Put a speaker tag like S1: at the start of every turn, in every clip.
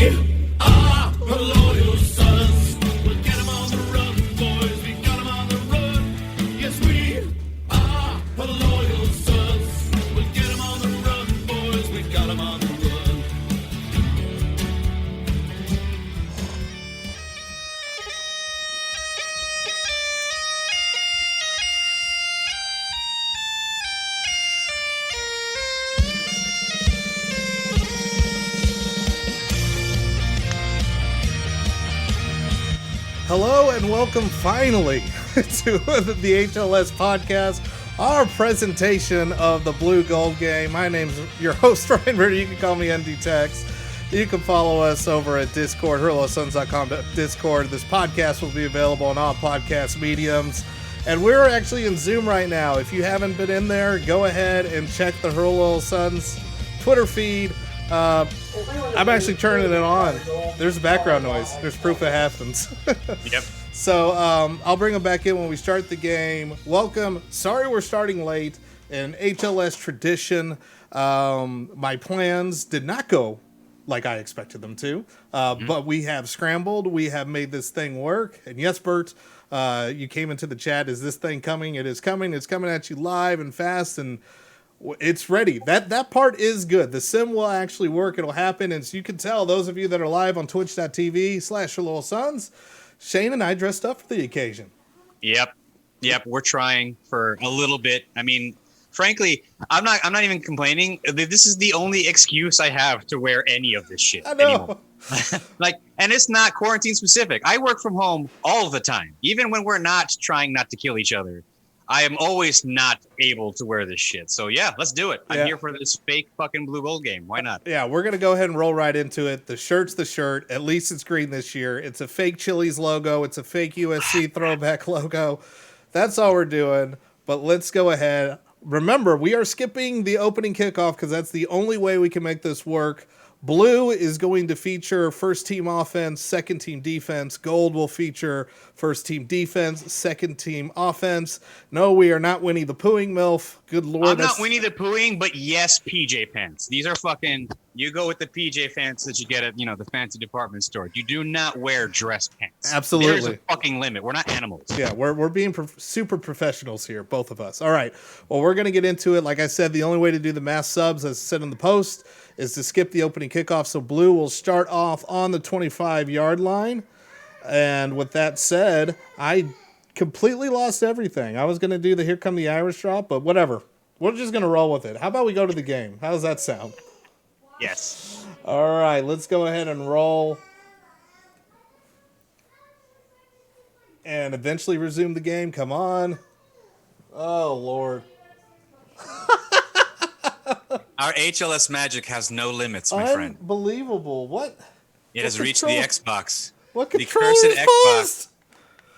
S1: are the loyal sons. We'll get 'em on the run, boys. We got 'em on the run. Yes, we are the loyal sons. We'll get 'em on the run, boys. We got 'em on the run.
S2: Hello and welcome finally to the HLS podcast, our presentation of the Blue Gold game. My name's your host, Ryan Ritter. You can call me ND Tex. You can follow us over at Discord, hurlosons.com Discord. This podcast will be available on all podcast mediums. And we're actually in Zoom right now. If you haven't been in there, go ahead and check the Hurl Sons Twitter feed. I'm actually turning it on. There's background noise. There's proof it happens.
S3: Yep.
S2: So I'll bring them back in when we start the game. Welcome. Sorry we're starting late. In HLS tradition, my plans did not go like I expected them to. But we have scrambled. We have made this thing work. And yes, Bert, you came into the chat. Is this thing coming? It is coming. It's coming at you live and fast, and it's ready. That part is good. The sim will actually work. It'll happen. And so you can tell, those of you that are live on twitch.tv/YourLittleSons, Shane and I dressed up for the occasion.
S3: Yep. We're trying for a little bit. I mean, frankly, I'm not even complaining. This is the only excuse I have to wear any of this shit anymore. And it's not quarantine specific. I work from home all the time, even when we're not trying not to kill each other. I am always not able to wear this shit. So yeah, let's do it. I'm here for this fake fucking Blue Gold game. Why not?
S2: Yeah, we're going to go ahead and roll right into it. The shirt's the shirt. At least it's green this year. It's a fake Chili's logo. It's a fake USC throwback logo. That's all we're doing. But let's go ahead. Remember, we are skipping the opening kickoff because that's the only way we can make this work. Blue is going to feature first team offense, second team defense. Gold will feature first team defense, second team offense. No, we are not Winnie the Poohing, MILF. Good Lord.
S3: I'm not Winnie the Poohing, but yes, PJ pants. These are fucking, you go with the PJ pants that you get at, the fancy department store. You do not wear dress pants.
S2: Absolutely.
S3: There's a fucking limit. We're not animals.
S2: Yeah, we're being super professionals here, both of us. All right. Well, we're going to get into it. Like I said, the only way to do the mass subs, as said in the post, is to skip the opening kickoff. So Blue will start off on the 25-yard line. And with that said, I completely lost everything. I was going to do the Here Come the Irish drop, but whatever. We're just going to roll with it. How about we go to the game? How does that sound?
S3: Yes.
S2: All right, let's go ahead and roll. And eventually resume the game. Come on. Oh, Lord.
S3: Our HLS magic has no limits, my friend.
S2: Unbelievable. What?
S3: It has reached the Xbox.
S2: What
S3: the
S2: controller
S3: cursed
S2: is
S3: Xbox
S2: paused?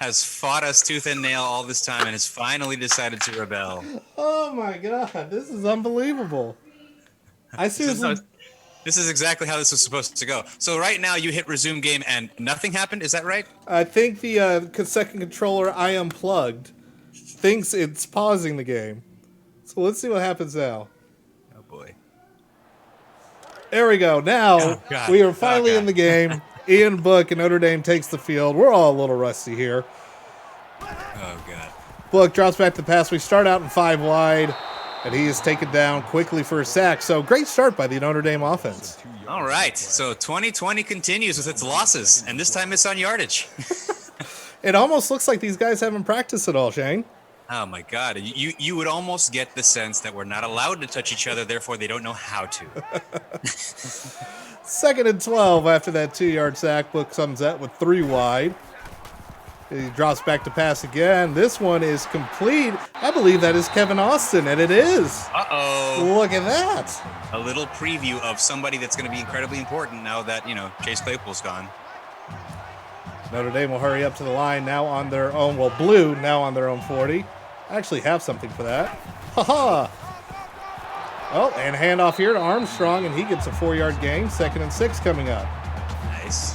S3: has fought us tooth and nail all this time and has finally decided to rebel.
S2: Oh my God, this is unbelievable.
S3: This is exactly how this was supposed to go. So right now you hit resume game and nothing happened, is that right?
S2: I think the second controller I unplugged thinks it's pausing the game. So let's see what happens now.
S3: Oh boy.
S2: There we go. Now we are finally in the game. Ian Book and Notre Dame takes the field. We're all a little rusty here.
S3: Oh God.
S2: Book drops back to the pass. We start out in 5 wide, and he is taken down quickly for a sack. So great start by the Notre Dame offense.
S3: All right. So 2020 continues with its losses, and this time it's on yardage.
S2: It almost looks like these guys haven't practiced at all, Shane.
S3: Oh my God. You would almost get the sense that we're not allowed to touch each other, therefore they don't know how to.
S2: 2nd and 12 after that 2-yard sack. Book comes out with 3 wide. He drops back to pass again. This one is complete. I believe that is Kevin Austin, and it is.
S3: Uh-oh.
S2: Look at that.
S3: A little preview of somebody that's going to be incredibly important now that, Chase Claypool's gone.
S2: Notre Dame will hurry up to the line now on their own. Well, Blue now on their own 40. I actually have something for that. Ha-ha. Oh, and handoff here to Armstrong, and he gets a 4-yard gain. 2nd and 6 coming up.
S3: Nice.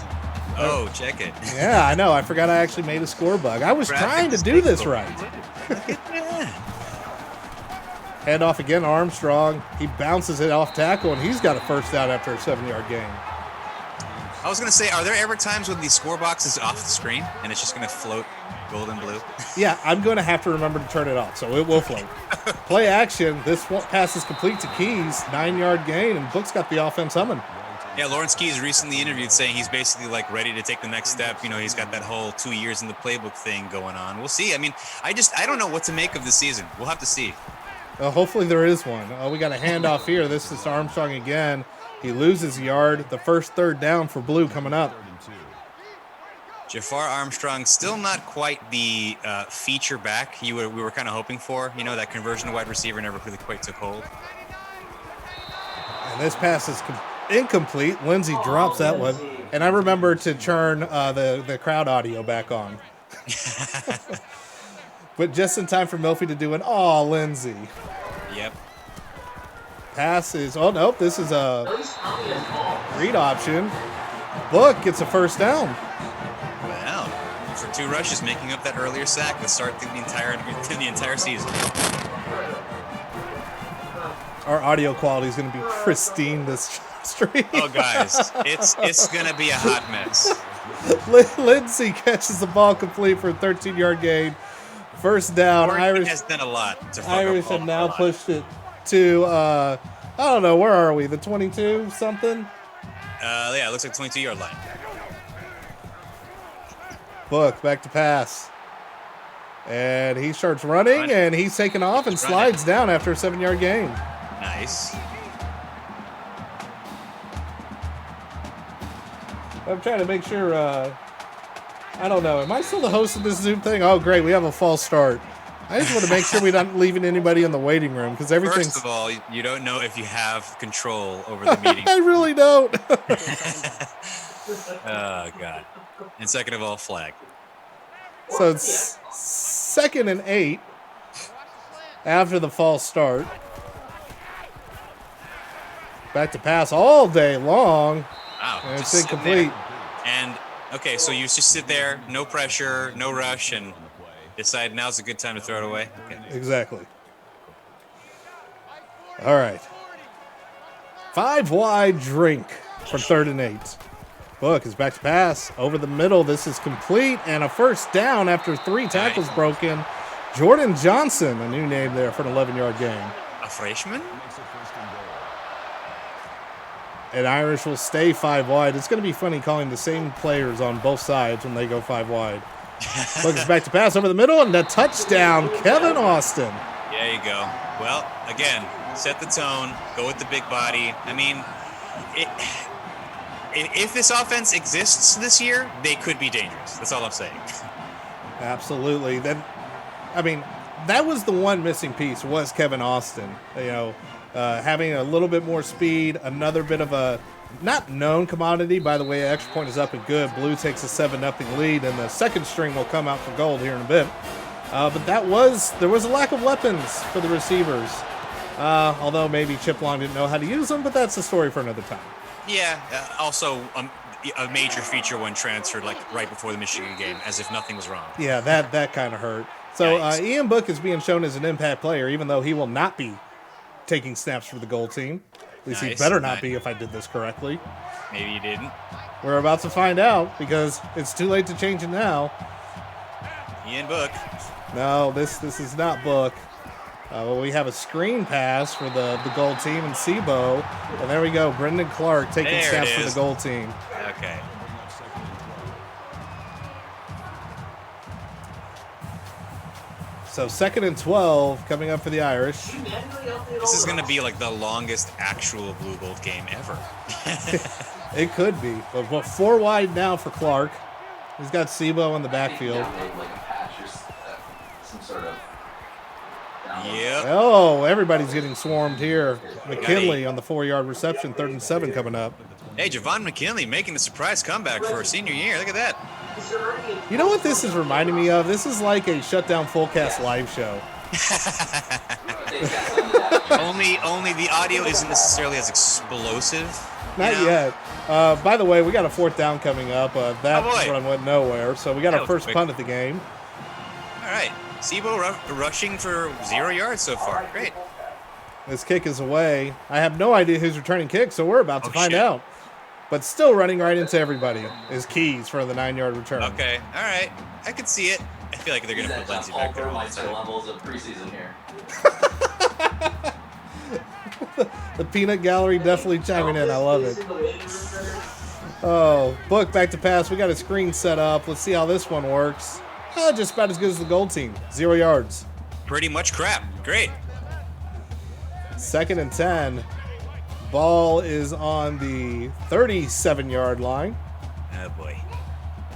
S3: Oh, check it.
S2: Yeah, I know. I forgot I actually made a score bug. I was trying to do this right. Handoff again, Armstrong. He bounces it off tackle, and he's got a first down after a 7-yard gain.
S3: I was gonna say, are there ever times when the score box is off the screen and it's just gonna float gold and blue?
S2: Yeah, I'm going to have to remember to turn it off, so it will float. Play action. This pass is complete to Keys. 9-yard gain, and Book's got the offense humming.
S3: Yeah, Lawrence Keys recently interviewed saying he's basically like ready to take the next step. You know, he's got that whole 2 years in the playbook thing going on. We'll see. I mean, I don't know what to make of the season. We'll have to see.
S2: Hopefully there is one. We got a handoff here. This is Armstrong again. He loses a yard. The first third down for Blue coming up.
S3: Jafar Armstrong still not quite the feature back we were kind of hoping for. You know, that conversion to wide receiver never really quite took hold.
S2: And this pass is incomplete. Lindsey drops that one. And I remember to turn the crowd audio back on. But just in time for Milfy to do an "Aw, Lindsey."
S3: Yep.
S2: Pass is, oh, nope, this is a read option. Book gets a first down.
S3: Wow. For 2 rushes, making up that earlier sack to start the entire season.
S2: Our audio quality is going to be pristine this stream.
S3: Oh, guys, it's going to be a hot mess.
S2: Lindsey catches the ball complete for a 13-yard gain. First down.
S3: Oregon
S2: Irish
S3: has done a lot to fuck
S2: Irish
S3: up
S2: have now pushed it to, I don't know, where are we? The 22 something?
S3: Yeah, it looks like 22-yard line.
S2: Book back to pass. And he starts running, and he's taken off and slides down after a 7-yard gain.
S3: Nice.
S2: I'm trying to make sure, I don't know. Am I still the host of this Zoom thing? Oh, great. We have a false start. I just want to make sure we're not leaving anybody in the waiting room because everything's...
S3: First of all, you don't know if you have control over the meeting.
S2: I really don't.
S3: Oh, God. And second of all, flag.
S2: So it's 2nd and 8 after the false start. Back to pass all day long.
S3: Wow.
S2: And
S3: just
S2: it's incomplete.
S3: And, okay, so you just sit there, no pressure, no rush, and decide now's a good time to throw it away? Okay.
S2: Exactly. All right. 5 wide drink for 3rd and 8. Book is back to pass. Over the middle. This is complete. And a first down after 3 tackles broken. Jordan Johnson, a new name there for an 11-yard gain.
S3: A freshman?
S2: And Irish will stay 5 wide. It's going to be funny calling the same players on both sides when they go 5 wide. Book is back to pass over the middle. And a touchdown, Kevin Austin.
S3: There you go. Well, again, set the tone. Go with the big body. I mean, if this offense exists this year, they could be dangerous. That's all I'm saying.
S2: Absolutely. That was the one missing piece was Kevin Austin. You know, having a little bit more speed, another bit of a not known commodity. By the way, extra point is up and good. Blue takes a 7-0 lead, and the second string will come out for gold here in a bit. But there was a lack of weapons for the receivers. Although maybe Chip Long didn't know how to use them, but that's a story for another time.
S3: Yeah. Also, a major feature when transferred, like right before the Michigan game, as if nothing was wrong.
S2: Yeah, that kind of hurt. So Ian Book is being shown as an impact player, even though he will not be taking snaps for the gold team. At least he better not be if I did this correctly.
S3: Maybe you didn't.
S2: We're about to find out because it's too late to change it now.
S3: Ian Book.
S2: No, this is not Book. We have a screen pass for the gold team and Sebo. And there we go. Brendan Clark taking snaps for the gold team.
S3: Okay.
S2: So 2nd and 12 coming up for the Irish.
S3: This is going to be like the longest actual blue gold game ever.
S2: It could be. But 4 wide now for Clark. He's got Sebo in the backfield.
S3: Yep.
S2: Oh, everybody's getting swarmed here. McKinley on the 4-yard reception, 3rd and 7 coming up.
S3: Hey, Javon McKinley making a surprise comeback for a senior year. Look at that.
S2: You know what this is reminding me of? This is like a shutdown fullcast live show.
S3: only the audio isn't necessarily as explosive.
S2: Not yet. By the way, we got a 4th down coming up. That one went nowhere. So we got our first punt at the game.
S3: All right. Sebo rushing for 0 yards so far. Great.
S2: This kick is away. I have no idea who's returning kick, so we're about to find out. but still running right into everybody is Keys for the 9-yard return.
S3: Okay, all right. I can see it. I feel like they're going to put Lindsey back there.
S4: Levels of preseason here.
S2: The peanut gallery definitely chiming in. I love it. Oh, Book back to pass. We got a screen set up. Let's see how this one works. Just about as good as the gold team. 0 yards.
S3: Pretty much crap. Great.
S2: 2nd and 10. Ball is on the 37-yard line.
S3: Oh, boy.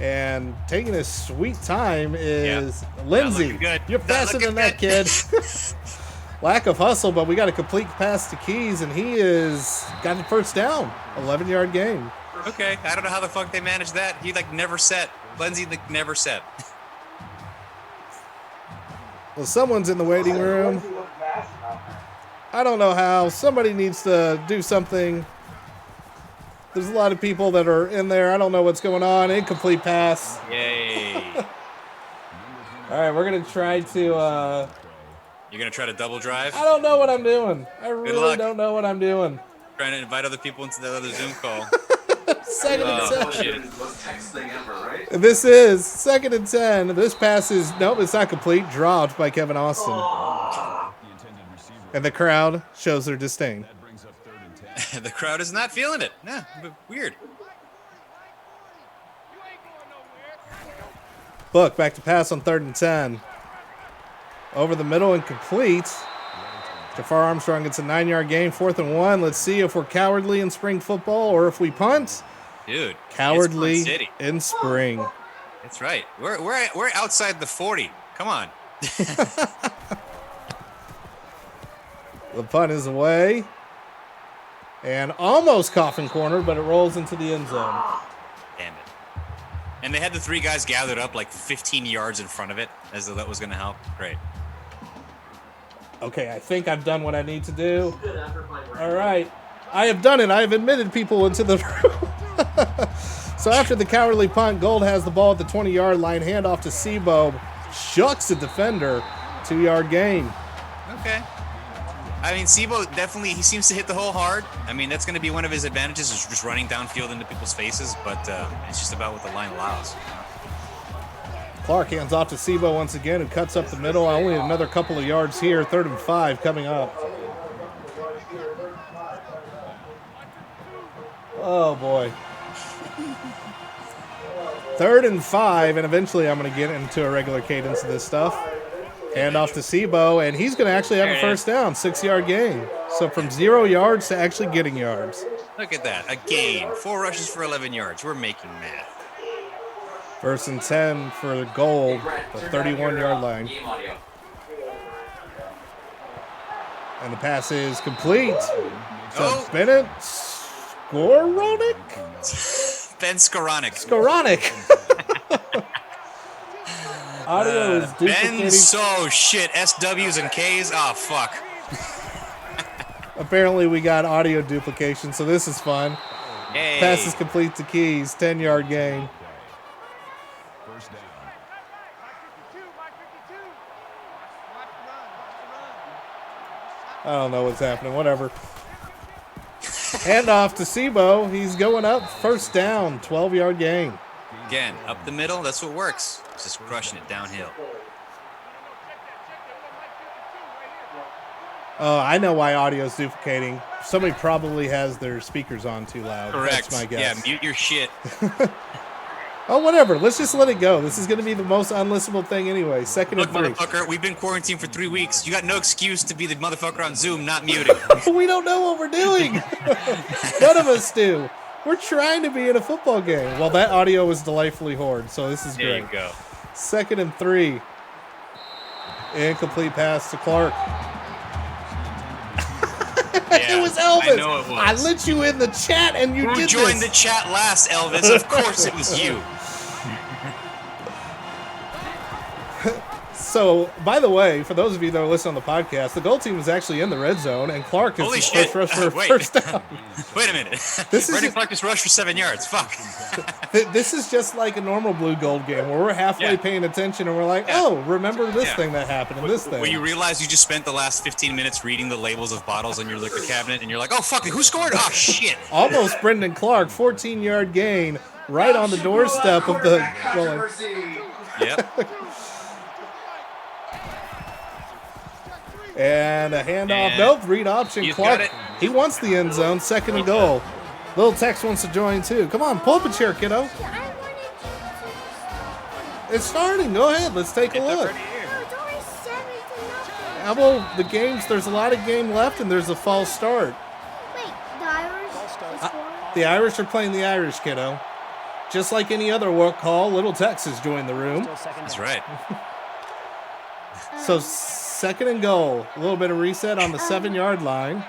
S2: And taking his sweet time is Lindsey.
S3: Good.
S2: You're
S3: Not
S2: faster than that, kid. Lack of hustle, but we got a complete pass to Keys, and he is got the first down. 11-yard gain.
S3: Okay, I don't know how the fuck they managed that. He never set. Lindsey never set.
S2: Well, someone's in the waiting room. I don't know how. Somebody needs to do something. There's a lot of people that are in there. I don't know what's going on. Incomplete pass.
S3: Yay.
S2: All right, we're going to try to...
S3: You're going to try to double drive?
S2: I don't know what I'm doing. I really
S3: luck.
S2: don't know what I'm doing.
S3: Trying to invite other people into the other Zoom call.
S2: 2nd and 10.
S3: Shit.
S4: Most text thing ever, right?
S2: This is 2nd and 10. This pass is... Nope, it's not complete. Dropped by Kevin Austin. And the crowd shows their disdain.
S3: The crowd is not feeling it. Nah, weird.
S2: Book back to pass on 3rd and 10. Over the middle and complete. Jafar Armstrong gets a 9-yard gain. 4th and 1. Let's see if we're cowardly in spring football or if we punt.
S3: Dude.
S2: Cowardly
S3: it's Punt City.
S2: in spring.
S3: That's right. We're outside the 40. Come on.
S2: The punt is away. And almost coffin corner, but it rolls into the end zone.
S3: Damn it. And they had the 3 guys gathered up like 15 yards in front of it, as though that was going to help. Great.
S2: Okay, I think I've done what I need to do. All right. I have done it. I have admitted people into the room. So after the cowardly punt, Gold has the ball at the 20-yard line. Handoff to Sebo. Shucks the defender. 2-yard gain.
S3: Okay. I mean, Sebo definitely, he seems to hit the hole hard. I mean, that's going to be one of his advantages, is just running downfield into people's faces, but it's just about what the line allows.
S2: Clark hands off to Sebo once again, who cuts up the middle. Only another couple of yards here. 3rd and 5 coming up. Oh, boy. 3rd and 5, and eventually I'm going to get into a regular cadence of this stuff. Hand off to Sebo, and he's going to actually have a first down, 6-yard gain. So from 0 yards to actually getting yards.
S3: Look at that, a gain. 4 rushes for 11 yards. We're making math.
S2: 1st and 10 for Gold, the 31-yard line. And the pass is complete. To Bennett Skoronik?
S3: Ben Skoronik.
S2: Skoronik. Audio is duplicating.
S3: Ben so shit. SWs and Ks. Oh, fuck.
S2: Apparently we got audio duplication, so this is fun.
S3: Hey.
S2: Pass is complete to Keys. 10-yard gain. I don't know what's happening. Whatever. Hand off to Sebo. He's going up. First down. 12-yard gain.
S3: Again, up the middle. That's what works. Just crushing it downhill.
S2: Oh, I know why audio's duplicating. Somebody probably has their speakers on too loud.
S3: Correct.
S2: That's my guess.
S3: Yeah, mute your shit.
S2: Oh, whatever. Let's just let it go. This is going to be the most unlistenable thing anyway. 2nd
S3: Look,
S2: and 3.
S3: motherfucker, we've been quarantined for 3 weeks. You got no excuse to be the motherfucker on Zoom not muting.
S2: We don't know what we're doing. None of us do. We're trying to be in a football game. Well, that audio was delightfully horrid, so this is
S3: There
S2: great.
S3: you go.
S2: 2nd and 3. Incomplete pass to Clark.
S3: Yeah,
S2: It was Elvis.
S3: I know it was.
S2: I let you in the chat and you
S3: Who
S2: did
S3: joined
S2: this.
S3: the chat last, Elvis? Of course it was you.
S2: So, by the way, for those of you that are listening on the podcast, the goal team is actually in the red zone, and Clark is
S3: Holy
S2: his
S3: shit.
S2: first rush for a
S3: Wait.
S2: first down.
S3: Wait a minute.
S2: This is
S3: Brandon
S2: just-
S3: Clark just rushed for 7 yards. Fuck.
S2: This is just like a normal blue-gold game where we're halfway
S3: Yeah.
S2: paying attention and we're like,
S3: Yeah.
S2: oh, remember this
S3: Yeah.
S2: thing that happened and this thing.
S3: When you realize you just spent the last 15 minutes reading the labels of bottles on your liquor cabinet, and you're like, oh, fuck, who scored? Oh, shit.
S2: Almost Brendan Clark, 14-yard gain right on the doorstep of the goal.
S3: Yep.
S2: And a handoff.
S3: And
S2: Nope, read option.
S3: he's
S2: Clark,
S3: got it.
S2: he wants the end zone. Second and goal. Little Tex wants to join too. Come on, pull up a chair, kiddo.
S5: I wanted
S2: It's starting. Go ahead. Let's take a
S3: It's
S2: look.
S3: already here.
S5: to. It's only 7-0.
S2: Well, the games, there's a lot of game left and there's a false start.
S5: Wait, the Irish is scoring?
S2: The Irish are playing the Irish, kiddo. Just like any other work call, Little Tex has joined the room.
S3: That's right.
S2: So second and goal. A little bit of reset on the 7-yard line.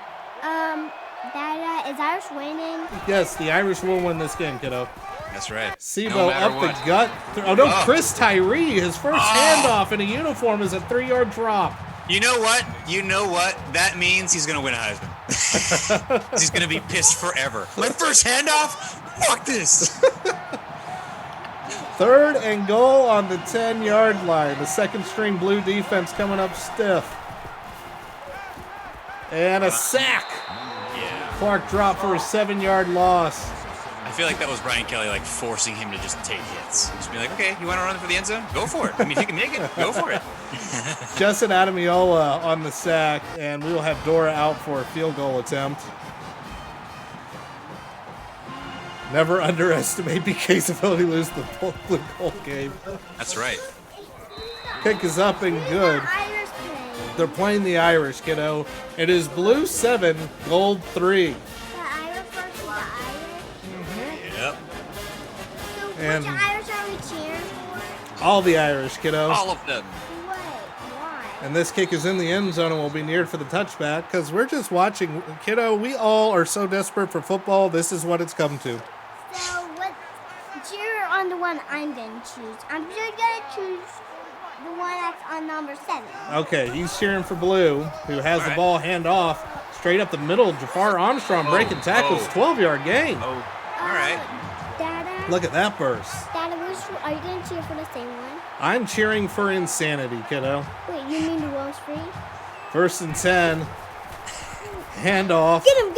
S5: Is Irish winning?
S2: Yes, the Irish will win this game, kiddo.
S3: That's right.
S2: Sebo
S3: No matter
S2: up
S3: what.
S2: the gut. Oh, no,
S3: Oh.
S2: Chris Tyree, his first handoff in a uniform is a 3-yard drop.
S3: You know what? You know what? That means he's going to win a Heisman. He's going to be pissed forever. My first handoff? Fuck this.
S2: Third and goal on the 10-yard line. The second-string blue defense coming up stiff. And a sack.
S3: Yeah.
S2: Clark dropped for a 7-yard loss.
S3: I feel like that was Brian Kelly, like, forcing him to just take hits. Just be like, okay, you want to run for the end zone? Go for it. I mean, if you can make it, go for it.
S2: Justin Adamiola on the sack, and we will have Dora out for a field goal attempt. Never underestimate BK's ability to lose the blue goal game.
S3: That's right.
S2: Kick is up and good.
S5: The Irish playing.
S2: They're playing the Irish, kiddo. It is blue 7, gold 3.
S5: The Irish versus the Irish.
S3: Yep.
S5: So
S2: And-
S5: which Irish are we cheering for?
S2: All the Irish, kiddo.
S3: All of them.
S5: What? Why?
S2: And this kick is in the end zone and will be neared for the touchback because we're just watching. Kiddo, we all are so desperate for football. This is what it's come to.
S5: So what? Cheer on the one I'm gonna choose. I'm just gonna choose the one that's on number 7.
S2: Okay, he's cheering for Blue, who has the
S3: All right.
S2: ball hand off straight up the middle. Jafar Armstrong breaking tackles, 12-yard gain.
S3: Oh, all right.
S5: Dada.
S2: Look at that burst.
S5: Dada, are you gonna cheer for the same one?
S2: I'm cheering for insanity, kiddo.
S5: Wait, you mean the Welsh free?
S2: First and 10. Handoff.
S5: Get him!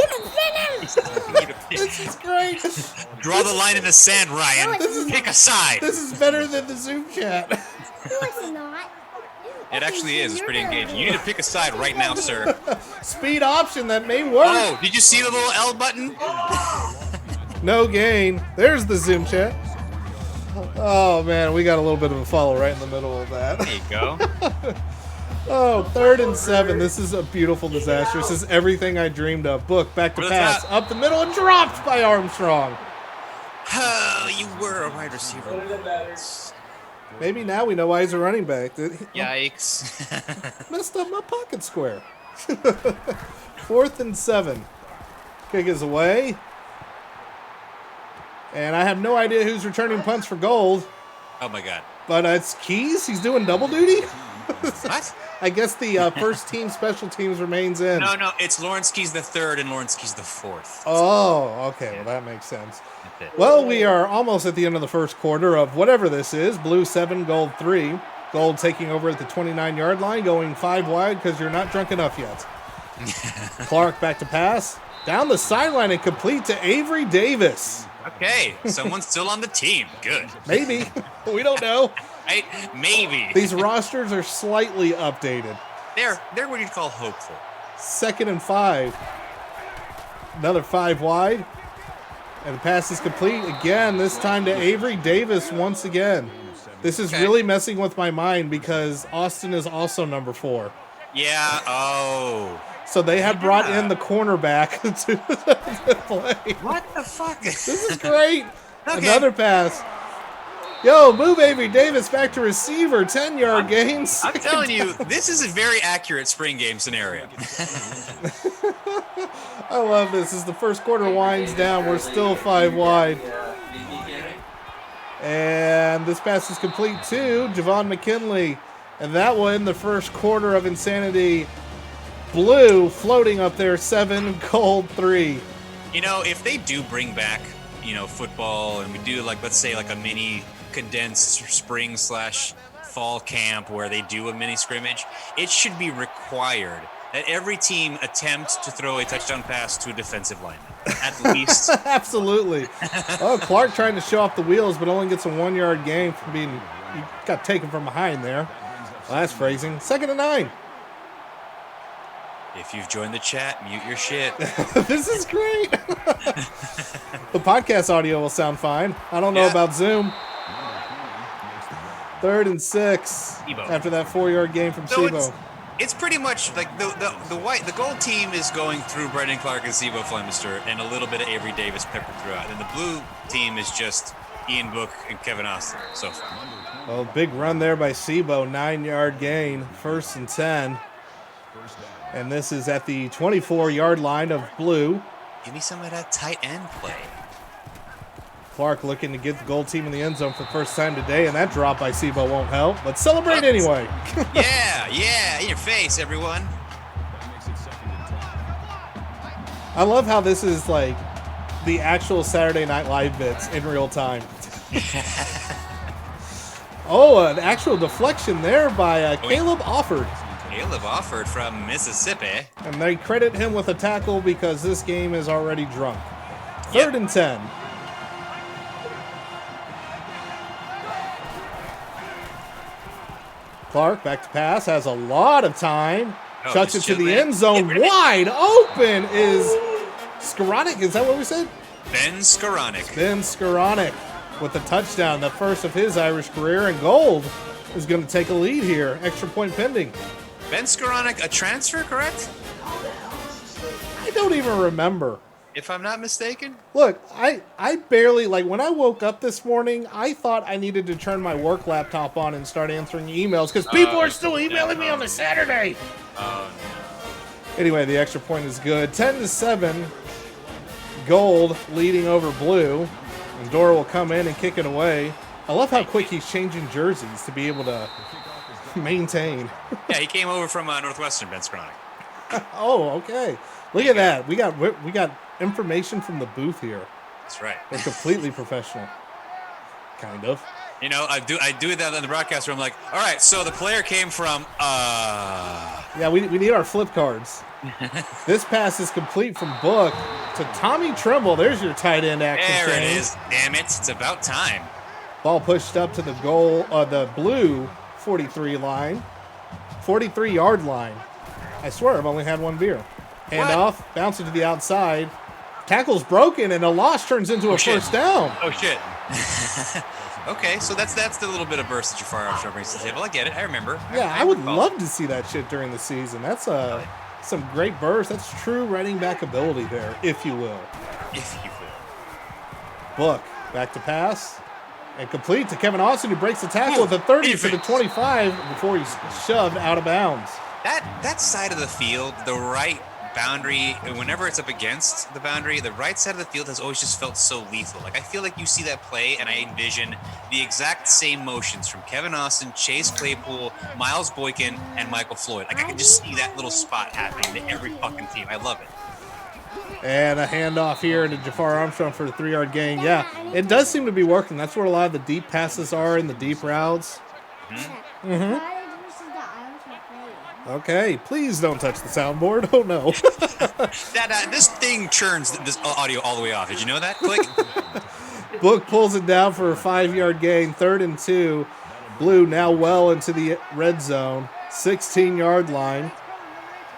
S5: Send him!
S2: This is great.
S3: Draw the line in the sand, Ryan.
S5: No, it's
S3: Pick a side.
S2: This is better than the Zoom chat.
S5: No, it's not.
S3: It actually is. It's pretty engaging. You need to pick a side right now, sir.
S2: Speed option that may work.
S3: Oh, did you see the little L button?
S2: No gain. There's the Zoom chat. Oh, man, we got a little bit of a follow right in the middle of that.
S3: There you go.
S2: Oh, 3rd and 7. This is a beautiful disaster. This is everything I dreamed of. Book, back to
S3: Where's
S2: pass.
S3: that?
S2: Up the middle and dropped by Armstrong.
S3: Oh, you were a wide receiver.
S2: Maybe now we know why he's a running back.
S3: Yikes.
S2: Messed up my pocket square. 4th and 7. Kick is away. And I have no idea who's returning punts for gold.
S3: Oh my God.
S2: But it's Keys. He's doing double duty.
S3: What?
S2: I guess the first team special teams remains in.
S3: No, it's Lawrence Keys the 3rd and Lawrence Keys the 4th.
S2: Oh, okay. Well, that makes sense.
S3: That's it.
S2: Well, we are almost at the end of the first quarter of whatever this is. Blue 7, gold 3. Gold taking over at the 29-yard line, going 5 wide because you're not drunk enough yet. Clark back to pass. Down the sideline and complete to Avery Davis.
S3: Okay, someone's still on the team. Good.
S2: Maybe. We don't know.
S3: Right? Maybe.
S2: These rosters are slightly updated.
S3: They're what you'd call hopeful.
S2: 2nd and 5. Another 5 wide. And the pass is complete again, this time to Avery Davis once again. This is
S3: Okay.
S2: really messing with my mind because Austin is also number 4.
S3: Yeah, oh.
S2: So they have brought
S3: Yeah.
S2: in the cornerback to play.
S3: What the fuck?
S2: This is great.
S3: Okay.
S2: Another pass. Yo, move Avery Davis back to receiver. 10-yard gains.
S3: I'm telling you, this is a very accurate spring game scenario.
S2: I love this. As the first quarter winds down, we're still 5 wide. And this pass is complete to Javon McKinley. And that will end the first quarter of Insanity. Blue floating up there, 7, Gold 3.
S3: You know, if they do bring back, football, and we do let's say a mini condensed spring/fall camp where they do a mini scrimmage, it should be required that every team attempt to throw a touchdown pass to a defensive lineman. At least.
S2: Absolutely. Oh, Clark trying to show off the wheels, but only gets a 1-yard gain from he got taken from behind there. Last phrasing. 2nd and 9.
S3: If you've joined the chat, mute your shit.
S2: This is great. The podcast audio will sound fine. I don't know about Zoom. 3rd and 6 after that 4-yard gain from Sebo.
S3: It's pretty much like the gold team is going through Brendan Clark and Sebo Flemister and a little bit of Avery Davis peppered throughout. And the blue team is just Ian Book and Kevin Austin so far.
S2: Well, big run there by Sebo, 9-yard gain, 1st and 10. And this is at the 24-yard line of blue.
S3: Give me some of that tight end play.
S2: Clark looking to get the gold team in the end zone for the first time today, and that drop by Sebo won't help, but celebrate anyway.
S3: yeah, in your face, everyone.
S2: I love how this is like the actual Saturday Night Live bits in real time. Oh, an actual deflection there by Caleb Offord.
S3: Caleb Offord from Mississippi.
S2: And they credit him with a tackle because this game is already drunk. 3rd and 10. Clark back to pass, has a lot of time. Chucks it to the end zone. Wide open is Skoranek. Is that what we said?
S3: Ben Skoranek.
S2: Ben Skoranek with the touchdown, the first of his Irish career, and Gold is going to take a lead here. Extra point pending.
S3: Ben Skoranek, a transfer, correct?
S2: I don't even remember.
S3: If I'm not mistaken.
S2: Look, I barely, when I woke up this morning, I thought I needed to turn my work laptop on and start answering emails because people are still emailing me on a Saturday. Anyway, the extra point is good. 10-7, Gold leading over blue. And Dora will come in and kick it away. I love how quick he's changing jerseys to be able to maintain.
S3: Yeah, he came over from Northwestern, Ben Skoranek.
S2: Oh, okay. Look at that. We got information from the booth here.
S3: That's right.
S2: We're completely professional. Kind of.
S3: I do that in the broadcast where I'm like, all right, so the player came from
S2: Yeah, we need our flip cards. This pass is complete from Book to Tommy Tremble. There's your tight end action.
S3: There
S2: change.
S3: it is. Damn it. It's about time.
S2: Ball pushed up to the the blue 43-yard line. I swear I've only had one beer. Handoff, bouncing to the outside. Tackle's broken, and a loss turns into a first down.
S3: Oh, shit. Okay, so that's the little bit of burst that Jafar Armstrong brings to the table. I get it. I remember.
S2: Yeah, I would love to see that shit during the season. That's some great burst. That's true running back ability there, if you will.
S3: If you will.
S2: Book, back to pass. And complete to Kevin Austin, who breaks the tackle at the 30 for the 25 before he's shoved out of bounds.
S3: That side of the field, the right boundary, whenever it's up against the boundary, the right side of the field has always just felt so lethal. I feel like you see that play and I envision the exact same motions from Kevin Austin, Chase Claypool, Miles Boykin, and Michael Floyd. I can just see that little spot happening to every fucking team. I love it.
S2: And a handoff here to Jafar Armstrong for a 3-yard gain. Yeah, it does seem to be working. That's where a lot of the deep passes are in the deep routes. Okay, please don't touch the soundboard. Oh, no.
S3: This thing turns this audio all the way off. Did you know that? Click.
S2: Book pulls it down for a 5-yard gain. 3rd and 2. Blue now well into the red zone. 16-yard line.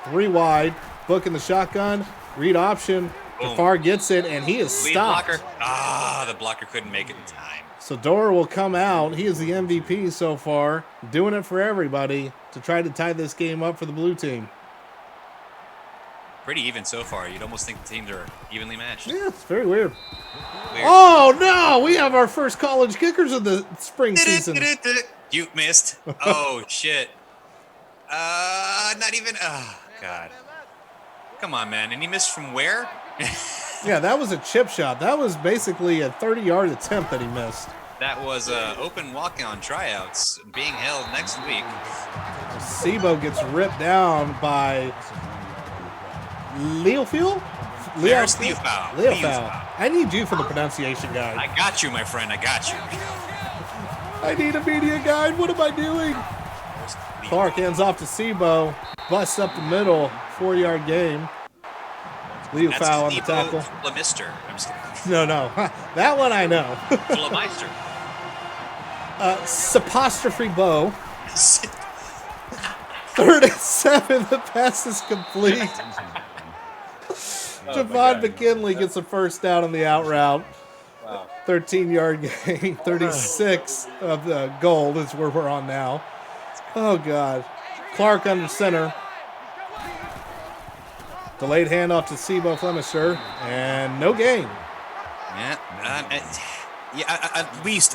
S2: 3 wide. Book in the shotgun. Read option. Jafar gets it, and he is stopped.
S3: Blocker. The blocker couldn't make it in time.
S2: So Dora will come out. He is the MVP so far, doing it for everybody to try to tie this game up for the blue team.
S3: Pretty even so far. You'd almost think the teams are evenly matched.
S2: Yeah, it's very weird. Oh, no! We have our first college kickers of the spring season.
S3: You missed. Oh, shit. Not even. Oh, God. Come on, man. And he missed from where?
S2: Yeah, that was a chip shot. That was basically a 30-yard attempt that he missed.
S3: That was open walk-on tryouts being held next week.
S2: Sibo gets ripped down by Leofil?
S3: There's Leofil.
S2: Leofil. I need you for the pronunciation guide.
S3: I got you, my friend. I got you.
S2: I need a media guide. What am I doing? Clark hands off to Sibo. Busts up the middle. 4-yard game. Leofil on the tackle.
S3: Flamister. I'm just kidding.
S2: No. That one I know.
S3: Flameister.
S2: Apostrophe Bo. 3rd and 7. The pass is complete. Javon McKinley gets a first down on the out route.
S3: Wow.
S2: 13-yard gain. 36 of the goal is where we're on now. Oh, God. Clark under center. Delayed handoff to Sibo Flemister. And no gain.
S3: Yeah.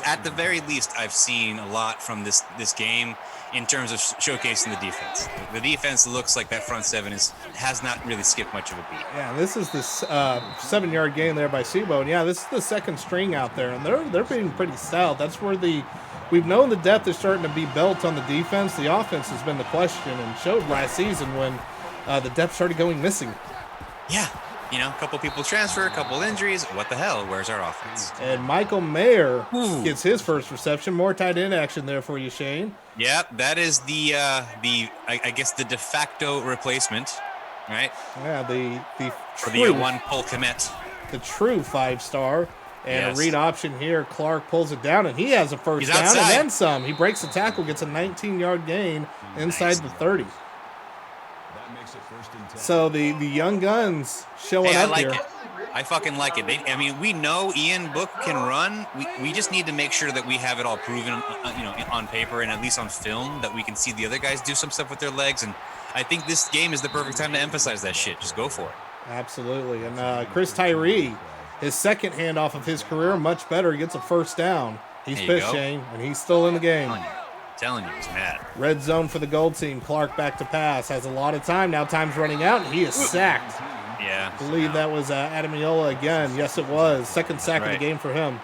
S3: At the very least, I've seen a lot from this game in terms of showcasing the defense. The defense looks like that front seven has not really skipped much of a beat.
S2: Yeah, this is the 7-yard gain there by Sibo. And yeah, this is the second string out there, and they're being pretty stout. That's where we've known the depth is starting to be built on the defense. The offense has been the question, and showed last season when the depth started going missing.
S3: Yeah. A couple people transfer, a couple injuries. What the hell? Where's our offense?
S2: And Michael Mayer gets his first reception. More tight end action there for you, Shane.
S3: Yep, that is I guess the de facto replacement, right?
S2: Yeah, the
S3: For
S2: true,
S3: the one Paul Komet.
S2: the true 5-star. And
S3: Yes.
S2: a read option here. Clark pulls it down, and he has a first
S3: He's
S2: down
S3: outside.
S2: and then some. He breaks the tackle, gets a 19-yard gain inside the 30. So the young guns showing
S3: Hey, I
S2: up
S3: like
S2: here.
S3: it. I fucking like it. We know Ian Book can run. We just need to make sure that we have it all proven, on paper and at least on film, that we can see the other guys do some stuff with their legs. And I think this game is the perfect time to emphasize that shit. Just go for it.
S2: Absolutely. And Chris Tyree, his second handoff of his career, much better. He gets a first down. He's
S3: There you
S2: pissed,
S3: go.
S2: Shane, and he's still in the game.
S3: Telling you, he's mad.
S2: Red zone for the gold team. Clark back to pass. Has a lot of time. Now time's running out, and he is sacked.
S3: Yeah.
S2: I believe that was Adamiola again. Yes, it was. Second sack of
S3: right.
S2: the game for him.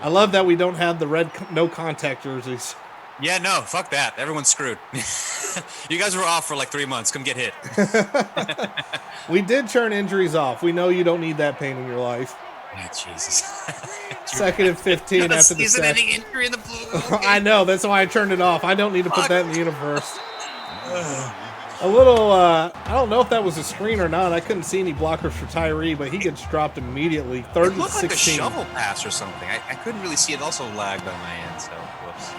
S2: I love that we don't have the red no contact jerseys.
S3: Yeah, no, fuck that. Everyone's screwed. You guys were off for like 3 months. Come get hit.
S2: We did turn injuries off. We know you don't need that pain in your life.
S3: Oh, Jesus.
S2: 2nd and 15 after the sack.
S3: Season-ending injury in the blue.
S2: I know. That's why I turned it off. I don't need to put that in the universe. A little, I don't know if that was a screen or not. I couldn't see any blockers for Tyree, but he gets dropped immediately. 3rd
S3: It
S2: and
S3: looked like a
S2: 16.
S3: shovel pass or something. I couldn't really see it. Also lagged on my end, so whoops.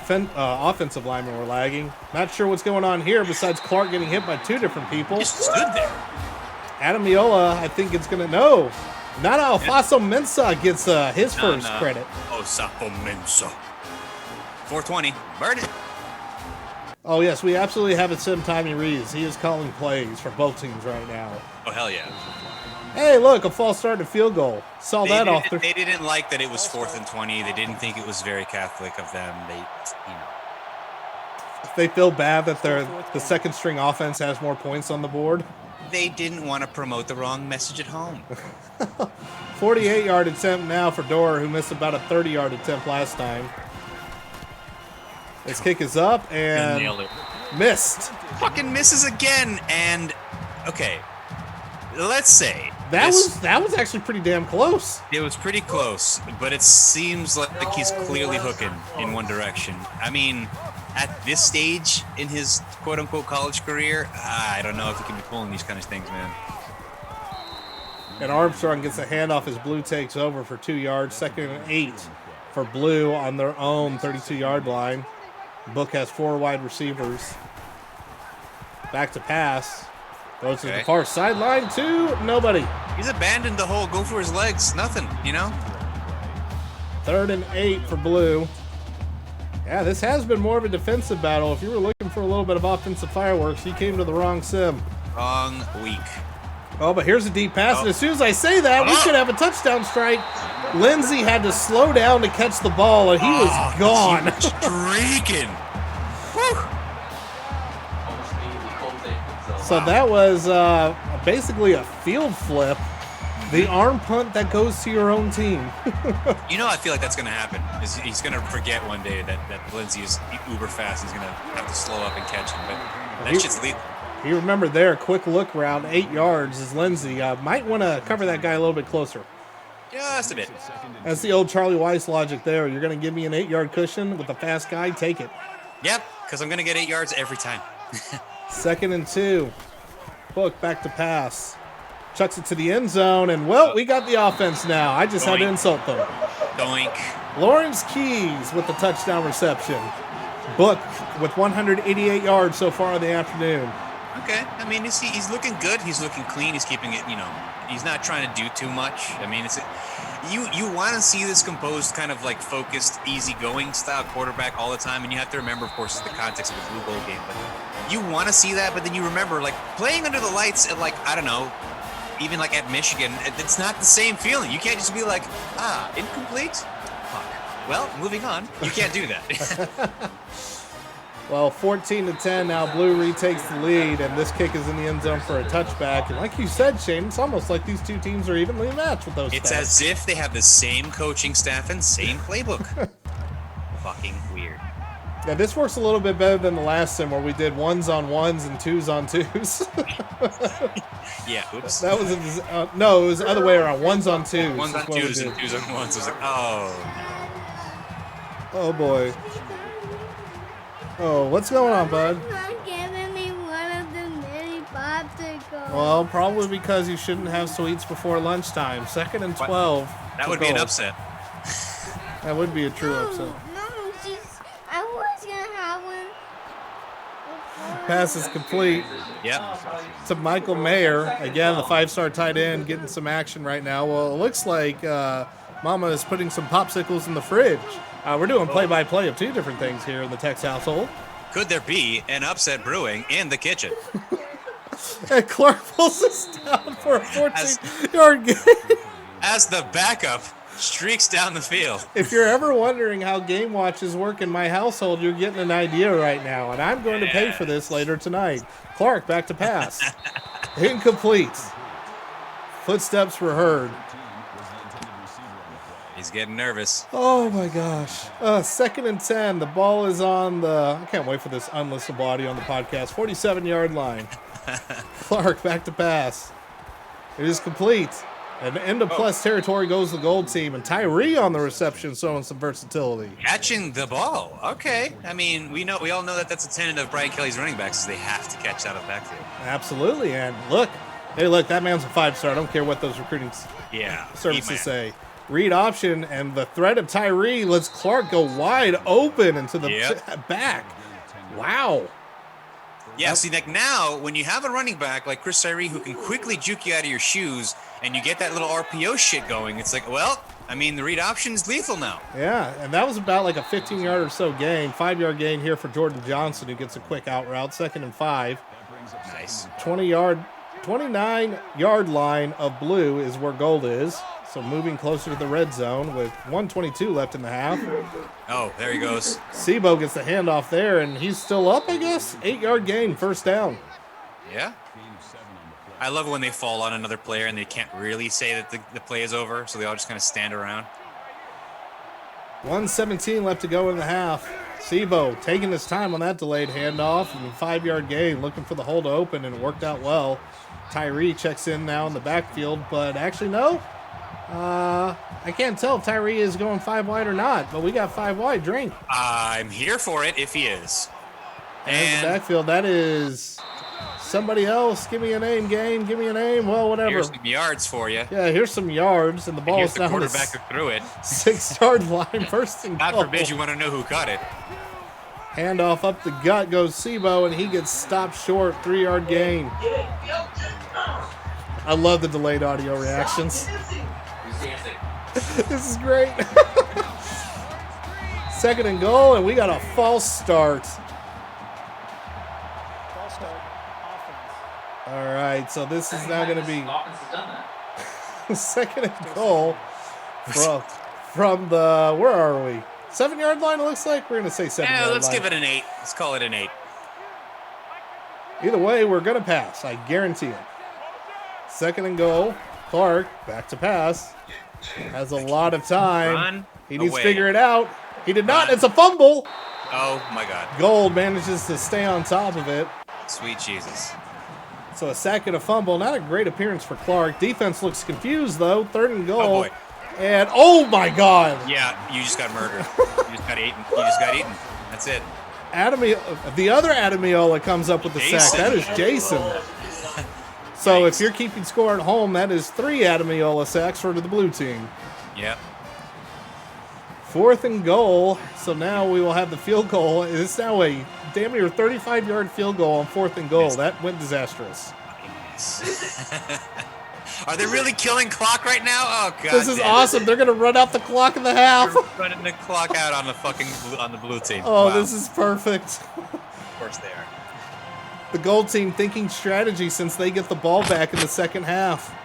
S2: The offensive linemen were lagging. Not sure what's going on here besides Clark getting hit by 2 different people.
S3: Just stood there.
S2: Adamiola, I think it's going to... No. Not Alfonso Mensah gets his first
S3: No.
S2: credit.
S3: Oh, Sapo Mensa. 420. Burn it.
S2: Oh, yes, we absolutely have it Sim Tommy Reeves. He is calling plays for both teams right now.
S3: Oh, hell yeah.
S2: Hey, look, a false start and field goal. Saw that off there.
S3: They didn't like that it was 4th and 20. They didn't think it was very Catholic of them.
S2: They feel bad that the second string offense has more points on the board.
S3: They didn't want to promote the wrong message at home.
S2: 48-yard attempt now for Dorr, who missed about a 30-yard attempt last time. His kick is up and
S3: Nailed it.
S2: missed.
S3: Fucking misses again. And okay, let's say
S2: That was actually pretty damn close.
S3: it was pretty close, but it seems like he's clearly hooking in one direction. I mean, at this stage in his quote-unquote college career, I don't know if he can be pulling these kind of things, man.
S2: And Armstrong gets a handoff as Blue takes over for 2 yards. 2nd and 8 for Blue on their own 32-yard line. Book has 4 wide receivers. Back to pass. Goes to the
S3: Okay.
S2: far sideline to nobody.
S3: He's abandoned the whole go for his legs. Nothing,
S2: 3rd and 8 for Blue. Yeah, this has been more of a defensive battle. If you were looking for a little bit of offensive fireworks, you came to the wrong sim.
S3: Wrong week.
S2: Oh, but here's a deep pass, and as soon as I say that, we could have a touchdown strike. Lindsey had to slow down to catch the ball, and he was gone.
S3: Streaking.
S2: So that was basically a field flip. The arm punt that goes to your own team.
S3: I feel like that's going to happen. He's going to forget one day that Lindsey is uber fast. He's going to have to slow up and catch him. But that shit's lethal.
S2: You remember there, quick look round, 8 yards is Lindsey. Might want to cover that guy a little bit closer.
S3: Just a bit.
S2: That's the old Charlie Weiss logic there. You're going to give me an 8-yard cushion with a fast guy, take it.
S3: Yep, because I'm going to get 8 yards every time.
S2: 2nd and 2. Book back to pass. Chucks it to the end zone, and, well, we got the offense now. I just had to insult them.
S3: Doink.
S2: Lawrence Keys with the touchdown reception. Book with 188 yards so far in the afternoon.
S3: Okay. I mean, he's looking good. He's looking clean. He's keeping it, he's not trying to do too much. I mean, you want to see this composed, kind of like focused, easygoing style quarterback all the time. And you have to remember, of course, the context of the Blue Bowl game. But you want to see that, but then you remember, like, playing under the lights at, like, I don't know, even like at Michigan, it's not the same feeling. You can't just be like, incomplete? Fuck. Well, moving on. You can't do that.
S2: Well, 14-10 now. Blue retakes the lead, and this kick is in the end zone for a touchback. And like you said, Shane, it's almost like these two teams are evenly matched with those
S3: It's
S2: stats.
S3: as if they have the same coaching staff and same playbook. Fucking weird.
S2: Yeah, this works a little bit better than the last sim where we did 1s-on-1s and 2s-on-2s.
S3: Yeah, oops.
S2: That was no, it was the other way around. 1s-on-2s.
S3: 1s-on-2s and 2s-on-1s. I was like,
S2: Oh boy. Oh, what's going on, bud?
S5: Not giving me one of the mini popsicles.
S2: Well, probably because you shouldn't have sweets before lunchtime. 2nd and 12.
S3: that would be an upset.
S2: That would be a true upset.
S5: No, I was gonna have one.
S2: Pass is complete
S3: Yep.
S2: to Michael Mayer. Again, the 5-star tight end getting some action right now. Well, it looks like Mama is putting some popsicles in the fridge. We're doing play-by-play of 2 different things here in the Tex household.
S3: Could there be an upset brewing in the kitchen?
S2: And Clark pulls this down for a 14-yard gain.
S3: As the backup streaks down the field.
S2: If you're ever wondering how game watches work in my household, you're getting an idea right now, and I'm going to pay for this later tonight. Clark back to pass. Incomplete. Footsteps were heard.
S3: He's getting nervous.
S2: Oh my gosh. 2nd and 10. The ball is on the, I can't wait for this unlistenable audio on the podcast, 47-yard line. Clark back to pass. It is complete. And end of plus territory goes the gold team, and Tyree on the reception showing some versatility.
S3: Catching the ball. Okay. I mean, we all know that that's a tenet of Brian Kelly's running backs is they have to catch out of backfield.
S2: Absolutely. And look, that man's a 5-star. I don't care what those recruiting services say. Read option, and the threat of Tyree lets Clark go wide open into the back. Wow.
S3: Yeah, see, like now, when you have a running back like Chris Tyree who can quickly juke you out of your shoes and you get that little RPO shit going, it's like, well, I mean, the read option is lethal now.
S2: Yeah, and that was about like a 15-yard or so gain. 5-yard gain here for Jordan Johnson, who gets a quick out route. 2nd and 5.
S3: Nice.
S2: 29-yard line of blue is where gold is. So moving closer to the red zone with 1:22 left in the half.
S3: Oh, there he goes.
S2: Sebo gets the handoff there, and he's still up, I guess. 8-yard gain, 1st down.
S3: Yeah. I love it when they fall on another player and they can't really say that the play is over, so they all just kind of stand around.
S2: 1:17 left to go in the half. Sebo taking his time on that delayed handoff, and 5-yard gain, looking for the hole to open, and it worked out well. Tyree checks in now in the backfield, but actually, no. I can't tell if Tyree is going 5 wide or not, but we got 5 wide. Drink.
S3: I'm here for it if he is.
S2: And the backfield, that is somebody else. Give me a name, game. Give me a name. Well, whatever.
S3: Here's some yards for you.
S2: Yeah, here's some yards, and the ball
S3: Here's
S2: is
S3: the
S2: down
S3: quarterback who threw it.
S2: 6-yard line, 1st and
S3: God
S2: goal.
S3: forbid you want to know who caught it.
S2: Handoff up the gut goes Sebo, and he gets stopped short. 3-yard gain. I love the delayed audio reactions. This is great. 2nd and goal, and we got a false start. All right, so this is now going to be
S4: Offense has done that.
S2: 2nd and goal from the, where are we? 7-yard line, it looks like. We're going to say 7-yard line.
S3: Yeah, let's give it an 8. Let's call it an 8.
S2: Either way, we're going to pass. I guarantee it. 2nd and goal Clark, back to pass. Has a lot of time.
S3: Run
S2: He needs
S3: away.
S2: to figure it out. He did not.
S3: Run.
S2: It's a fumble.
S3: Oh my God.
S2: Gold manages to stay on top of it.
S3: Sweet Jesus.
S2: So a sack and a fumble. Not a great appearance for Clark. Defense looks confused, though. 3rd and goal.
S3: Oh boy.
S2: And, oh my God.
S3: Yeah, you just got murdered. You just got eaten. You just got eaten. That's it.
S2: The other Adamiola comes up with the sack.
S3: Jason.
S2: That is Jason. So if you're keeping score at home, that is 3 Adamiola sacks for the blue team.
S3: Yep.
S2: 4th and goal. So now we will have the field goal. It's now a damn near 35-yard field goal on 4th and goal.
S3: Yes.
S2: That went disastrous.
S3: Are they really killing clock right now? Oh God.
S2: This is
S3: damn.
S2: awesome. They're going to run out the clock in the half.
S3: They're running the clock out on the blue team.
S2: Oh,
S3: Wow.
S2: this is perfect.
S3: Of course they are.
S2: The gold team thinking strategy since they get the ball back in the second half.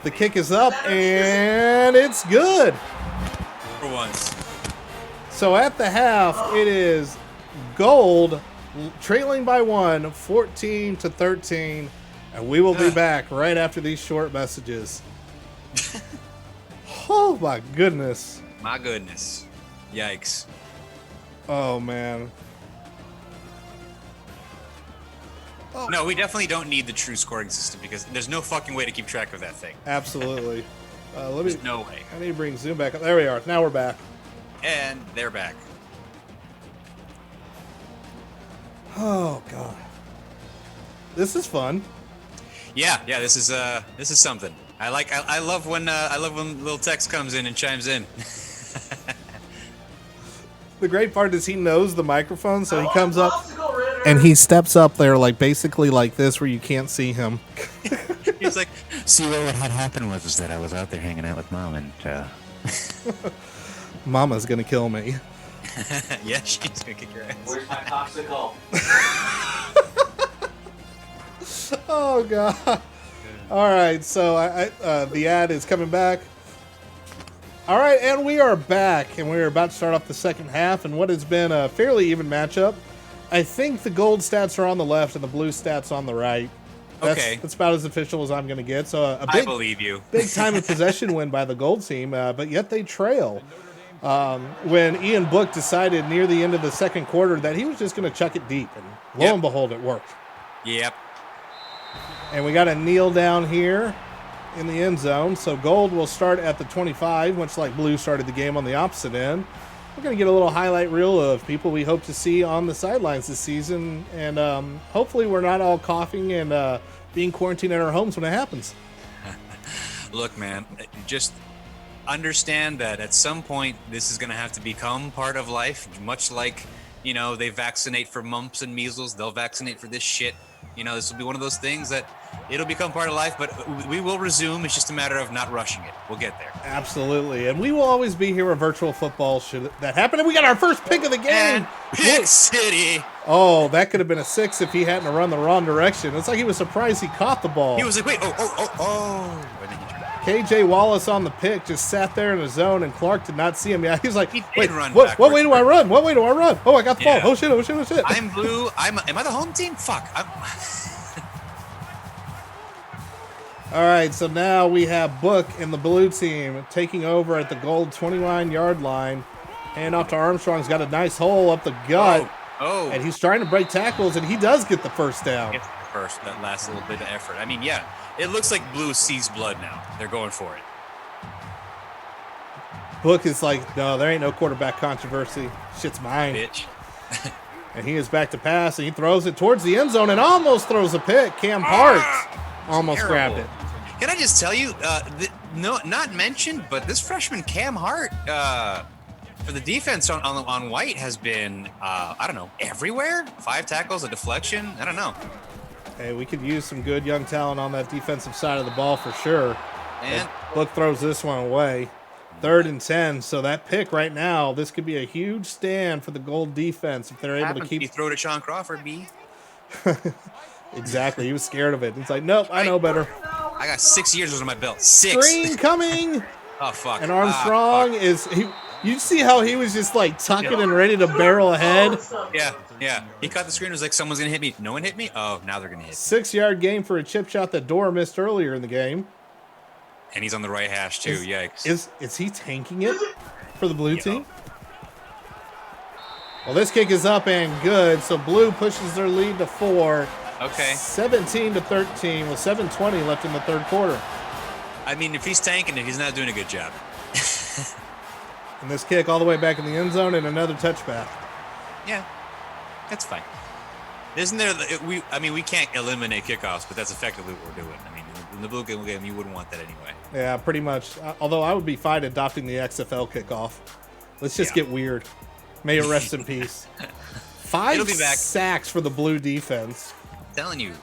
S2: The kick is up, and it's good.
S3: For once.
S2: So at the half, it is gold trailing by 1, 14-13, and we will be back right after these short messages. Oh, my goodness.
S3: My goodness. Yikes.
S2: Oh, man.
S3: No, we definitely don't need the true scoring system because there's no fucking way to keep track of that thing.
S2: Absolutely. Let me.
S3: There's no way.
S2: I need to bring Zoom back up. There we are. Now we're back.
S3: And they're back.
S2: Oh God, this is fun.
S3: Yeah, this is something. I love when little Tex comes in and chimes in.
S2: The great part is he knows the microphone, so he comes up and he steps up there like basically like this, where you can't see him.
S3: He's like,
S6: See, what had happened was that I was out there hanging out with Mom, and
S2: Mama's gonna kill me.
S3: yeah, she's gonna kick your ass.
S4: Where's my popsicle?
S2: Oh God. All right, so the ad is coming back. All right, and we are back, and we're about to start off the second half, and what has been a fairly even matchup. I think the gold stats are on the left and the blue stats on the right.
S3: Okay.
S2: That's about as official as I'm going to get. So a
S3: I
S2: big,
S3: believe you.
S2: big time of possession win by the gold team, but yet they trail. When Ian Book decided near the end of the second quarter that he was just going to chuck it deep, and lo
S3: Yep.
S2: and behold, it worked.
S3: Yep.
S2: And we got a kneel down here in the end zone. So gold will start at the 25, much like blue started the game on the opposite end. We're going to get a little highlight reel of people we hope to see on the sidelines this season. And hopefully we're not all coughing and being quarantined in our homes when it happens.
S3: Look, man, just understand that at some point this is going to have to become part of life, much like, they vaccinate for mumps and measles. They'll vaccinate for this shit. This will be one of those things that it'll become part of life, but we will resume. It's just a matter of not rushing it. We'll get there.
S2: Absolutely. And we will always be here at virtual football should that happen. And we got our first pick of the game.
S3: And Pick City.
S2: Oh, that could have been a 6 if he hadn't run the wrong direction. It's like he was surprised he caught the ball.
S3: He was like, wait, oh. And then he turned.
S2: KJ Wallace on the pick just sat there in the zone, and Clark did not see him. Yeah, he was like,
S3: He did
S2: wait,
S3: run
S2: what
S3: backwards.
S2: way do I run? What way do I run? Oh, I got the
S3: Yeah.
S2: ball. Oh, shit.
S3: I'm blue. Am I the home team? Fuck.
S2: All right, so now we have Book in the blue team taking over at the gold 29-yard line. Hand off to Armstrong's got a nice hole up the gut.
S3: Oh.
S2: And he's trying to break tackles, and he does get the first down.
S3: Gets the first, that last little bit of effort. I mean, yeah, it looks like blue sees blood now. They're going for it.
S2: Book is like, no, there ain't no quarterback controversy. Shit's mine.
S3: Bitch.
S2: And he is back to pass, and he throws it towards the end zone and almost throws a pick. Cam Hart almost
S3: Terrible.
S2: grabbed it.
S3: Can I just tell you, no, not mentioned, but this freshman Cam Hart for the defense on White has been, I don't know, everywhere. 5 tackles, a deflection. I don't know.
S2: Hey, we could use some good young talent on that defensive side of the ball for sure.
S3: And
S2: Book throws this one away. 3rd and 10. So that pick right now, this could be a huge stand for the gold defense if they're able to
S3: happens
S2: keep.
S3: if you throw to Sean Crawford, B.
S2: Exactly. He was scared of it. It's like, nope, I know better.
S3: I got 6 years under my belt. 6.
S2: Screen coming.
S3: Oh, fuck.
S2: And Armstrong
S3: fuck.
S2: is he. You see how he was just like tucking and ready to barrel ahead.
S3: Yeah. Yeah, he caught the screen. Was like, someone's gonna hit me. No one hit me. Oh, now they're gonna hit me.
S2: 6-yard gain for a chip shot that Dora missed earlier in the game.
S3: And he's on the right hash too. Yikes.
S2: Is he tanking it for the blue team? Well, this kick is up and good. So blue pushes their lead to 4.
S3: Okay.
S2: 17-13 with 7:20 left in the third quarter.
S3: I mean, if he's tanking it, he's not doing a good job.
S2: And this kick all the way back in the end zone and another touchback.
S3: Yeah, that's fine. Isn't there? We can't eliminate kickoffs, but that's effectively what we're doing. I mean, in the blue game, you wouldn't want that anyway.
S2: Yeah, pretty much. Although I would be fine adopting the XFL kickoff. Let's just get weird. May it rest in peace. 5 sacks for the blue defense.
S3: I'm telling you.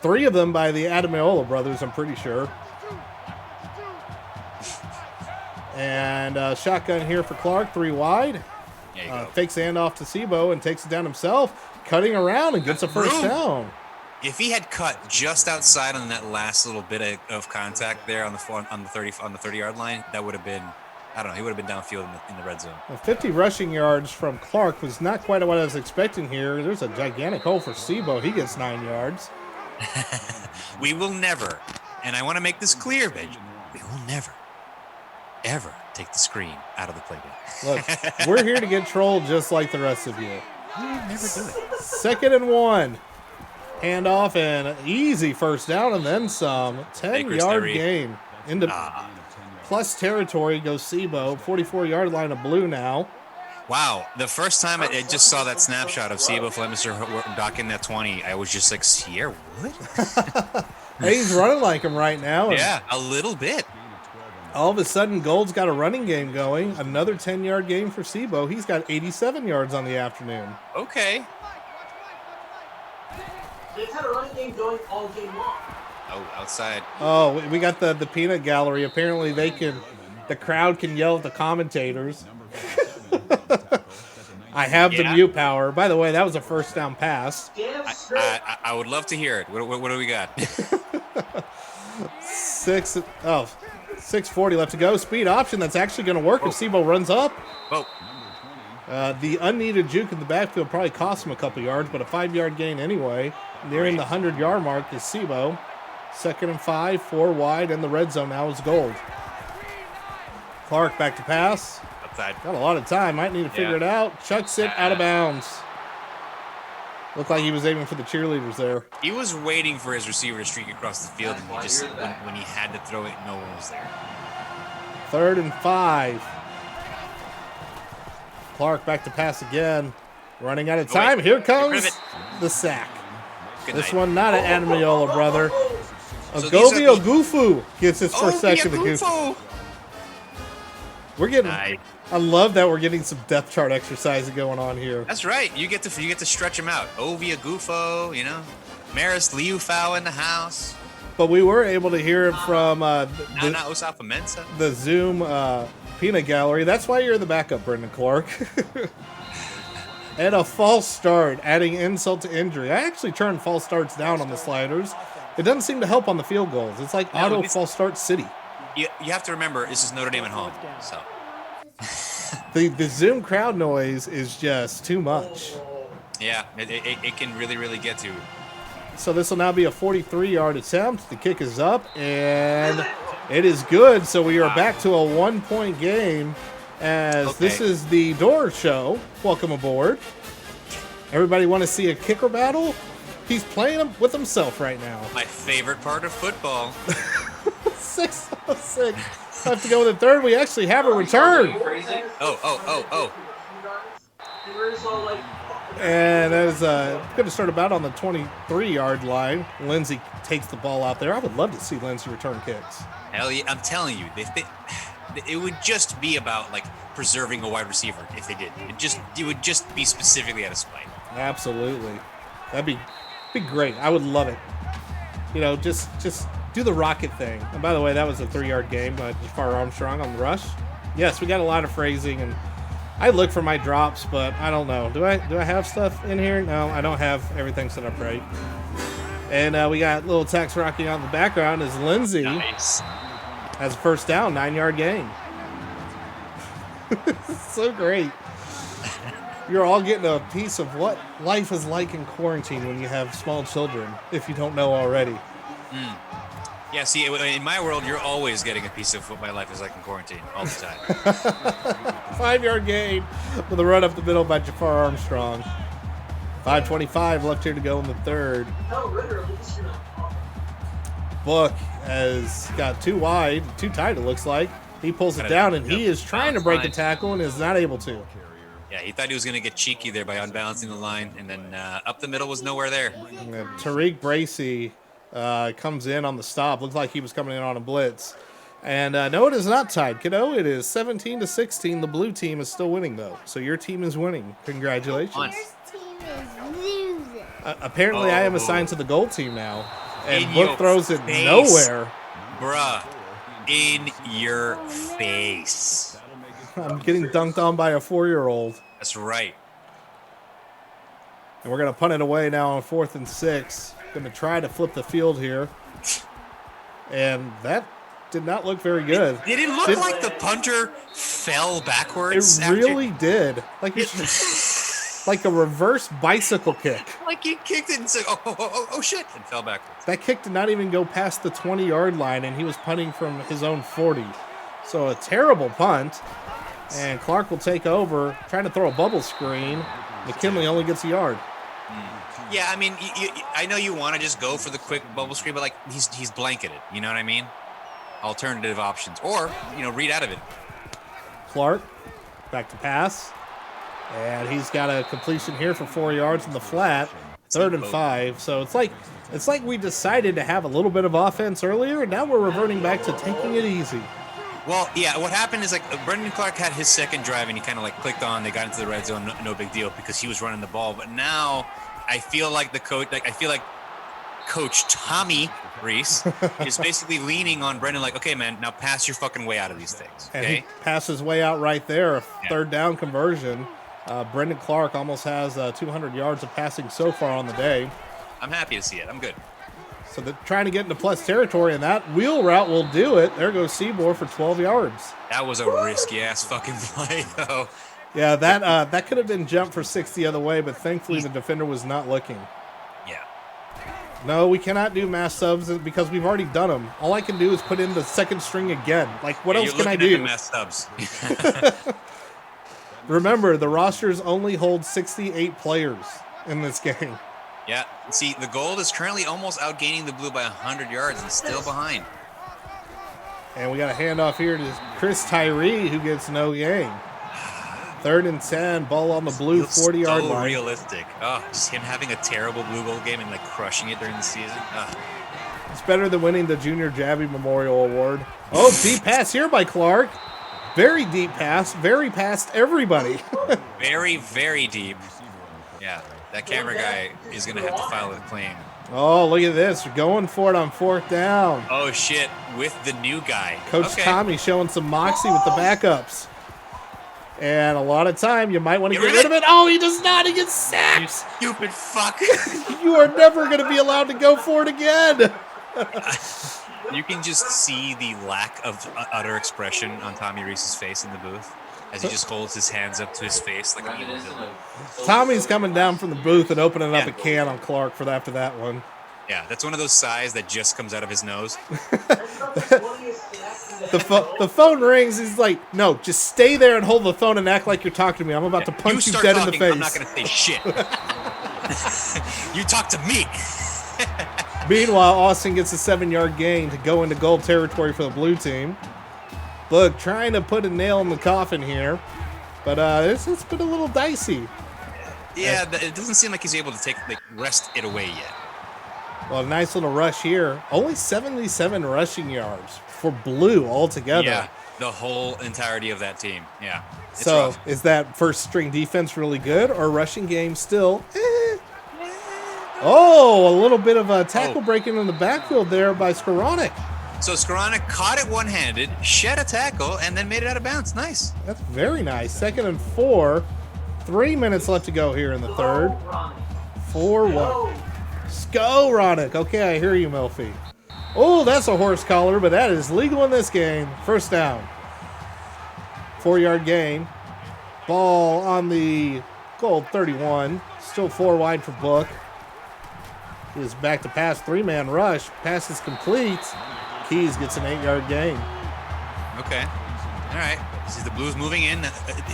S2: 3 of them by the Adameola brothers, I'm pretty sure. And shotgun here for Clark, 3 wide.
S3: There you go.
S2: Fakes the handoff to Sebo and takes it down himself, cutting around and gets a first down.
S3: If he had cut just outside on that last little bit of contact there on the 30-yard line, that would have been, I don't know, he would have been downfield in the red zone.
S2: 50 rushing yards from Clark was not quite what I was expecting here. There's a gigantic hole for Sebo. He gets 9 yards.
S3: We will never, and I want to make this clear, Benji, we will never, ever take the screen out of the playbook.
S2: Look, we're here to get trolled just like the rest of you.
S3: Never do it.
S2: 2nd and 1. Handoff and easy first down and then some. 10-yard gain into plus territory goes Sebo. 44-yard line of blue now.
S3: Wow. The first time I just saw that snapshot of Sebo Flemister docking that 20, I was just like, Sierra, what?
S2: Hey, he's running like him right now.
S3: Yeah, a little bit.
S2: All of a sudden, Gold's got a running game going. Another 10-yard game for Sebo. He's got 87 yards on the afternoon.
S3: Okay.
S4: They've had a running game going all game long.
S3: Oh, outside.
S2: Oh, we got the peanut gallery. Apparently, the crowd can yell at the commentators. I have the mute power. By the way, that was a first down pass.
S3: I would love to hear it. What do we got?
S2: 6:40 left to go. Speed option that's actually going to work if Sebo runs up.
S3: Whoa.
S2: The unneeded juke in the backfield probably cost him a couple yards, but a 5-yard gain anyway. Nearing the 100-yard mark is Sebo. 2nd and 5, 4 wide, and the red zone now is Gold. Clark back to pass.
S3: Outside.
S2: Got a lot of time. Might need to figure it out. Chucks it out of bounds. Looked like he was aiming for the cheerleaders there.
S3: He was waiting for his receiver to streak across the field, and he just, when he had to throw it, no one was there.
S2: 3rd and 5. Clark back to pass again. Running out of time. Here comes the sack. This one not an Adameola brother. Agovio Gufu gets his first sack of the Gufu. We're getting. I love that we're getting some depth chart exercising going on here.
S3: That's right. You get to stretch him out. Ovia Gufo, Maris Liufau in the house.
S2: But we were able to hear it from
S3: Nana Osafa Mensa.
S2: The Zoom peanut gallery. That's why you're the backup, Brendan Clark. And a false start, adding insult to injury. I actually turned false starts down on the sliders. It doesn't seem to help on the field goals. It's like auto false start city.
S3: You have to remember, this is Notre Dame at home. So
S2: the Zoom crowd noise is just too much.
S3: Yeah, it can really, really get to.
S2: So this will now be a 43-yard attempt. The kick is up, and it is good. So we are back to a 1-point game. As this is the Door Show. Welcome aboard. Everybody want to see a kicker battle? He's playing with himself right now.
S3: My favorite part of football.
S2: 6:06. Have to go with the third. We actually have a return.
S3: Oh.
S2: And that is going to start about on the 23-yard line. Lindsey takes the ball out there. I would love to see Lindsey return kicks.
S3: Hell yeah, I'm telling you. It would just be about preserving a wide receiver if they did. It would just be specifically out of spite.
S2: Absolutely, that'd be great. I would love it. Just do the rocket thing. And by the way, that was a 3-yard game. Jafar Armstrong on the rush. Yes, we got a lot of phrasing, and I look for my drops, but I don't know. Do I have stuff in here? No, I don't have everything set up right. And we got little Tex rocking out in the background as Lindsey.
S3: Nice.
S2: Has a first down, 9-yard gain. So great. You're all getting a piece of what life is like in quarantine when you have small children, if you don't know already.
S7: Yeah, see, in my world, you're always getting a piece of what my life is like in quarantine all the time.
S2: 5-yard gain with a run up the middle by Jafar Armstrong. 5:25 left here to go in the third.
S4: No, Ritter, at least you're not.
S2: Book has got too wide, too tight it looks like. He pulls it down, and he is trying to break a tackle and is not able to.
S7: Yeah, he thought he was going to get cheeky there by unbalancing the line, and then up the middle was nowhere there.
S2: Tariq Bracy comes in on the stop. Looks like he was coming in on a blitz. And no, it is not tied, kiddo. It is 17-16. The blue team is still winning, though. So your team is winning. Congratulations.
S5: Your team is losing.
S2: Apparently, I am assigned to the gold team now. And
S7: In
S2: Book
S7: your
S2: throws it
S7: face.
S2: nowhere.
S7: Bruh, in your face.
S2: I'm getting dunked on by a 4-year-old.
S7: That's right.
S2: And we're going to punt it away now on 4th and 6. Going to try to flip the field here. And that did not look very good.
S7: Did it look like the punter fell backwards?
S2: It really did. Like like a reverse bicycle kick.
S7: Like he kicked it and said, oh, shit, and fell backwards.
S2: That kick did not even go past the 20-yard line, and he was punting from his own 40. So a terrible punt. And Clark will take over, trying to throw a bubble screen. McKinley only gets a yard.
S7: Yeah, I mean, I know you want to just go for the quick bubble screen, but like he's blanketed. You know what I mean? Alternative options, or read out of it.
S2: Clark back to pass, and he's got a completion here for 4 yards in the flat. 3rd and 5. So it's like we decided to have a little bit of offense earlier, and now we're reverting back to taking it easy.
S7: Well, yeah, what happened is Brendan Clark had his second drive and he kind of clicked on. They got into the red zone, no big deal because he was running the ball. But now I feel like Coach Tommy Reese is basically leaning on Brendan okay, man, now pass your fucking way out of these things. Okay?
S2: And he passed his way out right there, a 3rd down conversion. Brendan Clark almost has 200 yards of passing so far on the day.
S7: I'm happy to see it. I'm good.
S2: So they're trying to get into plus territory, and that wheel route will do it. There goes Seymour for 12 yards.
S7: That was a risky-ass fucking play, though.
S2: Yeah, that could have been jumped for 6 the other way, but thankfully the defender was not looking.
S7: Yeah.
S2: No, we cannot do mass subs because we've already done them. All I can do is put in the second string again. What else can I do?
S7: You're looking at the mass subs.
S2: Remember, the rosters only hold 68 players in this game.
S7: Yeah. See, the gold is currently almost outgaining the blue by 100 yards and still behind.
S2: And we got a handoff here to Chris Tyree, who gets no gain. 3rd and 10, ball on the blue 40-yard line.
S7: So realistic. Oh, just him having a terrible blue gold game and crushing it during the season.
S2: It's better than winning the Junior Jabbie Memorial Award. Oh, deep pass here by Clark. Very deep pass, very past everybody.
S7: Very, very deep. Yeah, that camera guy is going to have to file a claim.
S2: Oh, look at this. We're going for it on 4th down.
S7: Oh, shit, with the new guy.
S2: Coach Tommy showing some moxie with the backups. And a lot of time, you might want to get rid of it. Oh, he does not. He gets sacked.
S7: You stupid fuck.
S2: You are never going to be allowed to go for it again.
S7: You can just see the lack of utter expression on Tommy Reese's face in the booth as he just holds his hands up to his face like an evil villain.
S2: Tommy's coming down from the booth and opening up a can on Clark for after that one.
S7: Yeah, that's one of those sighs that just comes out of his nose.
S2: The phone rings. He's like, no, just stay there and hold the phone and act like you're talking to me. I'm about to punch you dead in the face.
S7: I'm not going to say shit. You talk to me.
S2: Meanwhile, Austin gets a 7-yard gain to go into gold territory for the blue team. Look, trying to put a nail in the coffin here, but it's been a little dicey.
S7: Yeah, it doesn't seem like he's able to wrest it away yet.
S2: Well, a nice little rush here. Only 77 rushing yards for blue altogether.
S7: Yeah, the whole entirety of that team. Yeah.
S2: So
S7: rough.
S2: Is that first string defense really good, or rushing game still? Oh, a little bit of a tackle breaking in the backfield there by Skoranek.
S7: So Skoranek caught it one-handed, shed a tackle, and then made it out of bounds. Nice.
S2: That's very nice. 2nd and 4. 3 minutes left to go here in the third. 4-1. Skoranek. Okay, I hear you, Melfi. Oh, that's a horse collar, but that is legal in this game. 1st down. 4-yard gain. Ball on the Gold 31. Still 4 wide for Book. He is back to pass. 3-man rush. Pass is complete. Keys gets an 8-yard gain.
S7: Okay. All right. See the Blues moving in.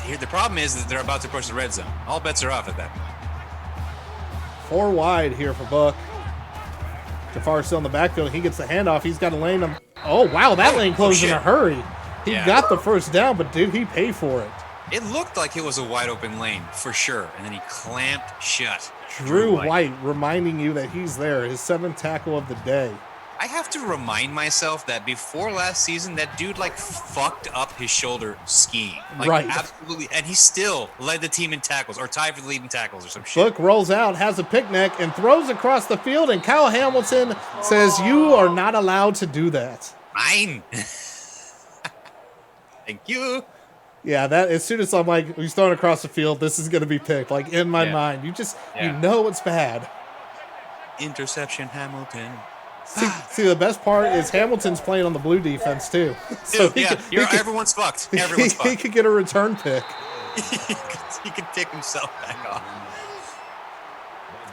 S7: Here, the problem is that they're about to approach the red zone. All bets are off at that.
S2: 4 wide here for Book. Jafar still in the backfield. He gets the handoff. He's got a lane. Oh, wow. That lane closed in a hurry. He got the first down, but dude, he paid for it.
S7: It looked like it was a wide open lane for sure, and then he clamped shut.
S2: Drew White reminding you that he's there, his 7th tackle of the day.
S7: I have to remind myself that before last season, that dude like fucked up his shoulder skiing. Like,
S2: right.
S7: Absolutely. And he still led the team in tackles or tied for the lead in tackles or some shit.
S2: Book rolls out, has a picnic, and throws across the field. And Kyle Hamilton says, "You are not allowed to do that."
S7: Mine. Thank you.
S2: Yeah, that as soon as I'm like, he's throwing across the field, this is going to be picked. Like in my mind, you know it's bad.
S7: Interception, Hamilton.
S2: See, the best part is Hamilton's playing on the blue defense too. So
S7: everyone's fucked. Everyone's fucked.
S2: He could get a return pick.
S7: He could pick himself back off.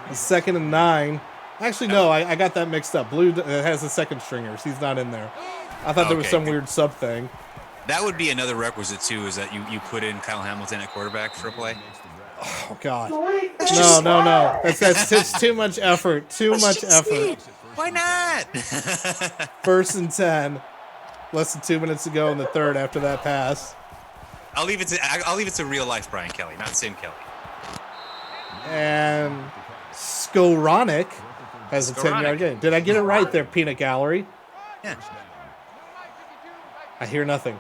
S2: 2nd and 9. Actually, no, I got that mixed up. Blue has the second stringers. He's not in there. I thought there was some weird sub thing.
S7: That would be another requisite too, is that you put in Kyle Hamilton at quarterback for a play.
S2: Oh God! No. That's too much effort. Too much effort.
S7: Why not?
S2: 1st and 10. Less than 2 minutes to go in the third after that pass.
S7: I'll leave it to real life Brian Kelly, not Sam Kelly.
S2: And Skowronek has a 10-yard gain. Did I get it right there, Peanut Gallery?
S7: Yeah.
S2: I hear nothing.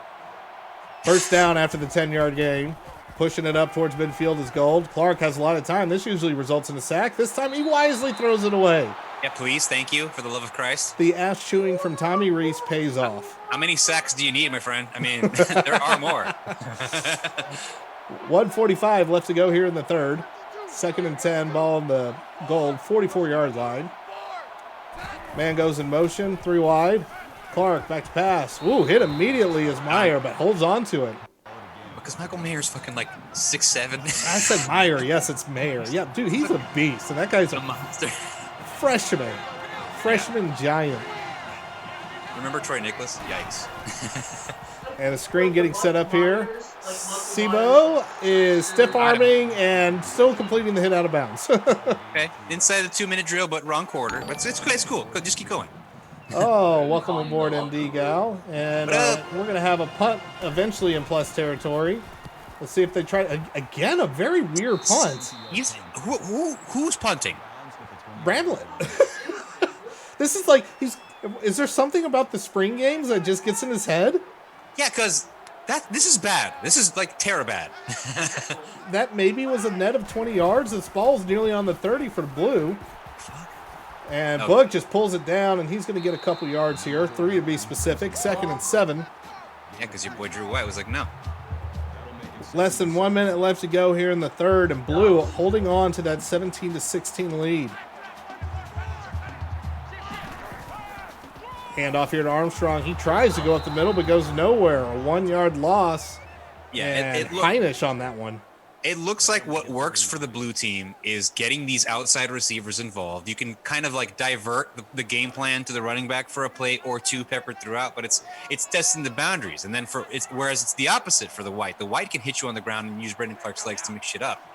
S2: First down after the 10-yard gain. Pushing it up towards midfield is Gold. Clark has a lot of time. This usually results in a sack. This time he wisely throws it away.
S7: Yeah, please. Thank you, for the love of Christ.
S2: The ass chewing from Tommy Reese pays off.
S7: How many sacks do you need, my friend? I mean, there are more.
S2: 1:45 left to go here in the third. 2nd and 10, ball on the Gold 44-yard line. Man goes in motion, 3 wide. Clark back to pass. Ooh, hit immediately is Meyer, but holds on to it.
S7: Because Michael Mayer's fucking like 6'7".
S2: I said Meyer. Yes, it's Mayer. Yeah, dude, he's a beast. And that guy's a
S7: monster.
S2: Freshman giant.
S7: Remember Troy Nicholas? Yikes.
S2: And a screen getting set up here. Sibo is stiff arming and still completing the hit out of bounds.
S7: Okay, inside the 2-minute drill, but wrong quarter. But it's cool. Just keep going.
S2: Oh, welcome aboard, MD Gal. And we're going to have a punt eventually in plus territory. Let's see if they try again. A very weird punt.
S7: Who's punting?
S2: Bramlett. This is like is there something about the spring games that just gets in his head?
S7: Yeah, because this is bad. This is like terror bad.
S2: That maybe was a net of 20 yards. This ball's nearly on the 30 for the Blue. And Book just pulls it down, and he's going to get a couple yards here. 3 to be specific. 2nd and 7.
S7: Yeah, because your boy Drew White was like, no.
S2: Less than 1 minute left to go here in the third, and Blue holding on to that 17-16 lead. Handoff here to Armstrong. He tries to go up the middle, but goes nowhere. A 1-yard loss.
S7: Yeah,
S2: and Heinisch on that one.
S7: It looks like what works for the Blue team is getting these outside receivers involved. You can kind of like divert the game plan to the running back for a play or two peppered throughout, but it's testing the boundaries. And then whereas it's the opposite for the White. The White can hit you on the ground and use Brendan Clark's legs to mix shit up.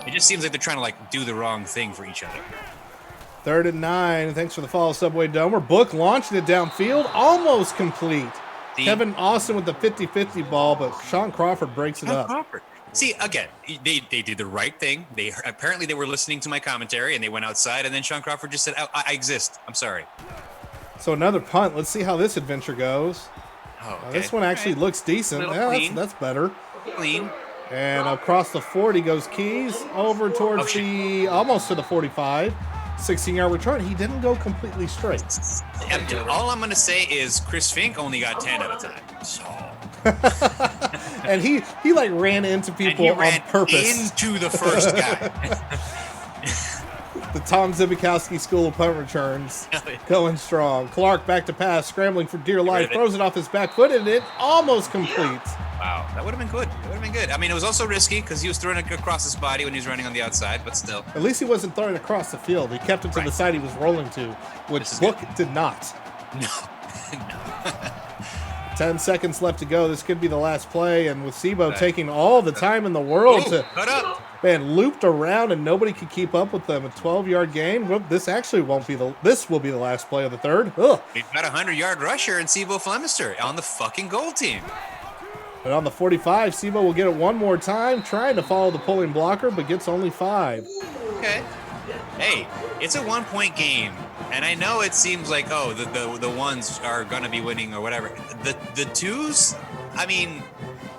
S7: It just seems like they're trying to like do the wrong thing for each other.
S2: 3rd and 9. Thanks for the follow, Subway Domer. Book launching it downfield, almost complete. Kevin Austin with the 50-50 ball, but Sean Crawford breaks it up.
S7: See, again, they did the right thing. Apparently they were listening to my commentary, and they went outside, and then Sean Crawford just said, I exist. I'm sorry.
S2: So another punt. Let's see how this adventure goes.
S7: Oh, okay.
S2: This one actually looks decent. Yeah, that's better.
S7: Clean.
S2: And across the 40 goes Keys, over towards almost to the 45. 16-yard return. He didn't go completely straight.
S7: All I'm going to say is Chris Fink only got 10 at a time. So...
S2: And he like ran into people on purpose.
S7: Into the first guy.
S2: The Tom Zibikowski School of Punt Returns going strong. Clark back to pass, scrambling for dear life, throws it off his back foot, and it almost completes.
S7: Wow, that would have been good. That would have been good. I mean, it was also risky because he was throwing it across his body when he was running on the outside, but still.
S2: At least he wasn't throwing across the field. He kept it to the side he was rolling to, which Book did not.
S7: No.
S2: 10 seconds left to go. This could be the last play, and with Sibo taking all the time in the world to
S7: cut up.
S2: Man, looped around and nobody could keep up with them. A 12-yard gain. Well, this actually won't be this will be the last play of the third. Ugh.
S7: We've got a 100-yard rusher in Sibo Flemister on the fucking goal team.
S2: And on the 45, Sibo will get it one more time, trying to follow the pulling blocker, but gets only 5.
S7: Okay. Hey, it's a 1-point game, and I know it seems like the ones are gonna be winning or whatever. The twos, I mean.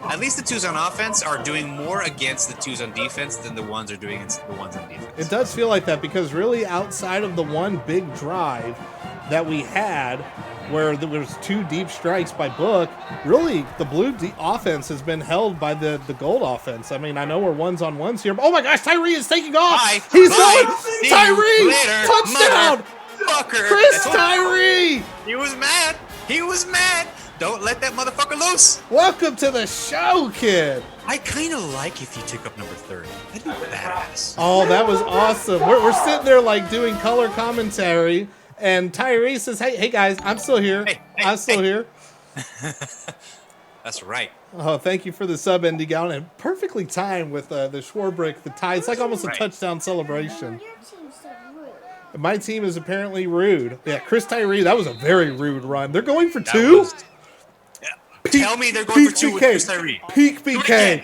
S7: At least the twos on offense are doing more against the twos on defense than the ones are doing against the ones on defense.
S2: It does feel like that because really outside of the one big drive that we had where there was 2 deep strikes by Book, really the blue offense has been held by the gold offense. I mean, I know we're ones-on-ones here. But oh my gosh, Tyree is taking off. He's going. Tyree, touchdown.
S7: Fucker.
S2: Chris Tyree.
S7: He was mad. He was mad. Don't let that motherfucker loose.
S2: Welcome to the show, kid.
S7: I kind of like if you took up number 30. That'd be badass.
S2: Oh, that was awesome. We're sitting there like doing color commentary, and Tyree says, hey guys, I'm still here. I'm still here.
S7: That's right.
S2: Oh, thank you for the sub, Andy Gowan. And perfectly timed with the Schwarbrick, the tie. It's like almost a touchdown celebration.
S5: Your team's so rude.
S2: My team is apparently rude. Yeah, Chris Tyree, that was a very rude run. They're going for 2?
S7: Tell me they're going for 2 with Chris Tyree.
S2: Peak BK.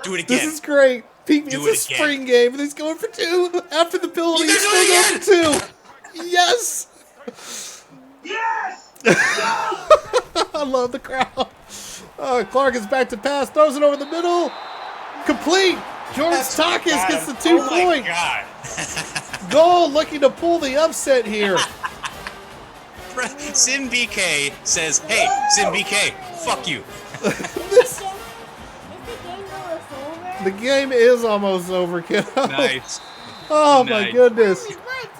S7: Do it again.
S2: This is great. Peak, it's a spring game, and he's going for 2. After the penalty, he's still going for 2. Yes.
S4: Yes!
S2: I love the crowd. Clark is back to pass, throws it over the middle. Complete. George Takis gets the 2-point.
S7: God.
S2: Goal looking to pull the upset here.
S7: Sim BK says, hey, Sim BK, fuck you.
S2: The game is almost over, kiddo.
S7: Nice.
S2: Oh, my goodness.
S5: What?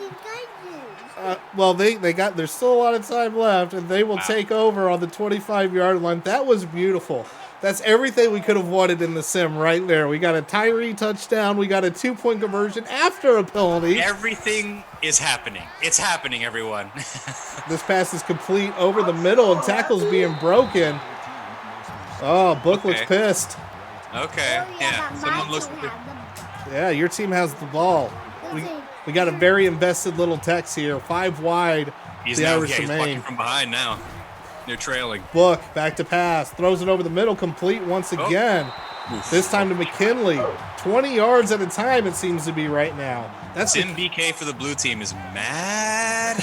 S2: Well, there's still a lot of time left, and they will take over on the 25-yard line. That was beautiful. That's everything we could have wanted in the sim right there. We got a Tyree touchdown. We got a 2-point conversion after a penalty.
S7: Everything is happening. It's happening, everyone.
S2: This pass is complete over the middle, and tackle's being broken. Oh, Book looks pissed.
S7: Okay. Yeah. Someone looks.
S2: Yeah, your team has the ball. We got a very invested little Tex here. 5 wide.
S7: He's blocking from behind now. They're trailing.
S2: Book back to pass. Throws it over the middle, complete once again. This time to McKinley. 20 yards at a time, it seems to be right now. That's
S7: Sim BK for the blue team is mad.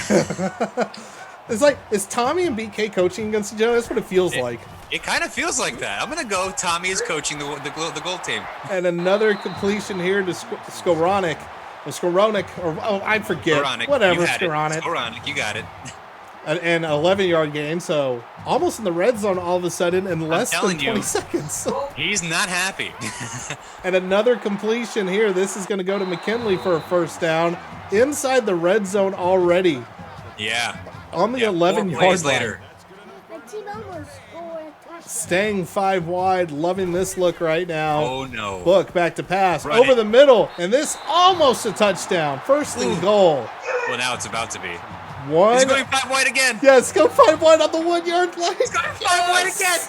S2: It's like, is Tommy and BK coaching against each other? That's what it feels like.
S7: It kind of feels like that. I'm gonna go. Tommy is coaching the gold team.
S2: And another completion here to Skowronek. I forget.
S7: Skowronek.
S2: Whatever, Skowronek.
S7: Skowronek, you got it.
S2: An 11-yard gain, so almost in the red zone all of a sudden in less than 20 seconds.
S7: He's not happy.
S2: And another completion here. This is going to go to McKinley for a first down. Inside the red zone already.
S7: Yeah.
S2: On the 11-yard line.
S7: Later.
S5: My team almost scored.
S2: Staying 5 wide. Loving this look right now.
S7: Oh, no.
S2: Book back to pass.
S7: Right.
S2: Over the middle. And this almost a touchdown. First and goal.
S7: Well, now it's about to be.
S2: He's
S7: going 5 wide again.
S2: Yes, go 5 wide on the 1-yard line.
S7: He's going 5 wide again.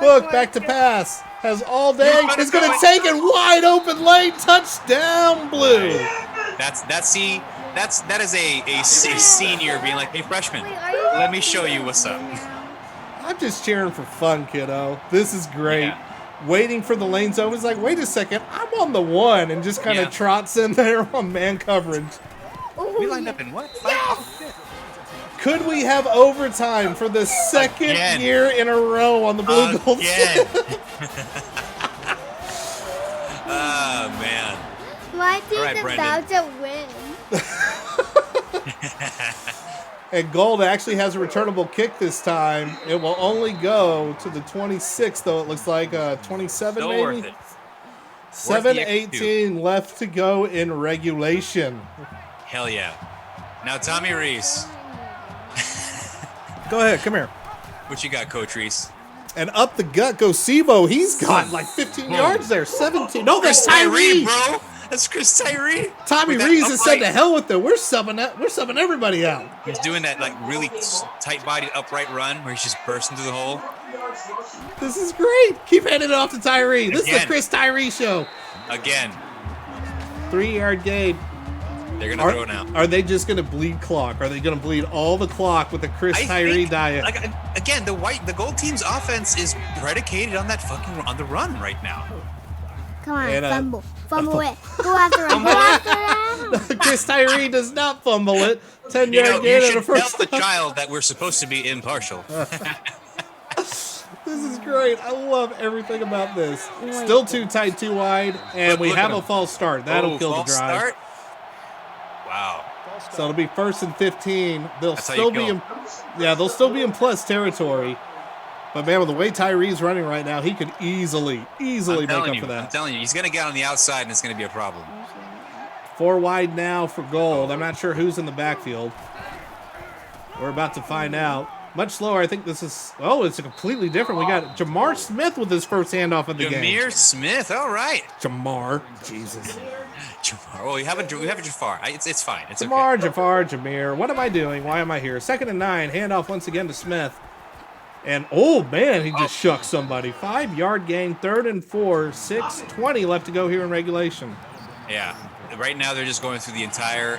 S2: Book back to pass. Has all day. He's going to take it wide open lane. Touchdown, blue.
S7: That is a senior being like, hey, freshman, let me show you what's up.
S2: I'm just cheering for fun, kiddo. This is great.
S7: Yeah.
S2: Waiting for the lanes over. He's like, wait a second, I'm on the 1, and just kind of trots in there on man coverage.
S7: We lined up in what?
S2: Could we have overtime for the second year in a row on the blue gold?
S7: Oh, man.
S5: My team's
S7: right,
S5: about to win.
S2: And Gold actually has a returnable kick this time. It will only go to the 26, though it looks like 27
S7: Still
S2: maybe.
S7: worth it.
S2: 7:18 left to go in regulation.
S7: Hell yeah. Now Tommy Reese.
S2: Go ahead. Come here.
S7: What you got, Coach Reese?
S2: And up the gut goes Sibo. He's got like 15 yards there. 17. No, that's
S7: Chris Tyree,
S2: Tyree.
S7: bro. That's Chris Tyree.
S2: Tommy
S7: With that
S2: Rees has said
S7: upright-
S2: to hell with it. We're subbing everybody out.
S7: He's doing that like really tight-bodied upright run where he's just bursting through the hole.
S2: This is great. Keep handing it off to Tyree. This is the
S7: Again.
S2: Chris Tyree show.
S7: Again,
S2: 3-yard gain.
S7: they're gonna throw now.
S2: Are they just going to bleed clock? Are they going to bleed all the clock with the Chris Tyree
S7: think,
S2: diet?
S7: Like again, the gold team's offense is predicated on that on the run right now.
S5: Come on,
S2: And,
S5: fumble it. Go after him. Go after him.
S2: Chris Tyree does not fumble it. 10-yard
S7: You know,
S2: gain
S7: you
S2: on the
S7: should tell
S2: first
S7: the
S2: down.
S7: child that we're supposed to be impartial.
S2: This is great. I love everything about this. Still too tight, too wide, and we
S7: Look
S2: have
S7: at
S2: a
S7: him.
S2: false start. That'll kill the
S7: false
S2: drive.
S7: start? Wow.
S2: So it'll be 1st and 15. They'll
S7: That's how
S2: still
S7: you
S2: be
S7: kill.
S2: they'll still be in plus territory. But man, with the way Tyree's running right now, he could easily make up for
S7: I'm
S2: that.
S7: telling you, he's gonna get on the outside and it's gonna be a problem.
S2: 4 wide now for Gold. I'm not sure who's in the backfield. We're about to find out. Much slower. I think this is. Oh, it's a completely different. We got Jamar Smith with his first handoff of the game.
S7: Jameer Smith, all right.
S2: Jamar, Jesus.
S7: Jafar. Oh, we have a Jafar. It's fine. It's okay.
S2: Jamar, Jafar, Jameer. What am I doing? Why am I here? 2nd and 9. Handoff once again to Smith. And oh man, he just shucked somebody. 5-yard gain. 3rd and 4. 6:20 left to go here in regulation.
S7: Yeah. Right now, they're just going through the entire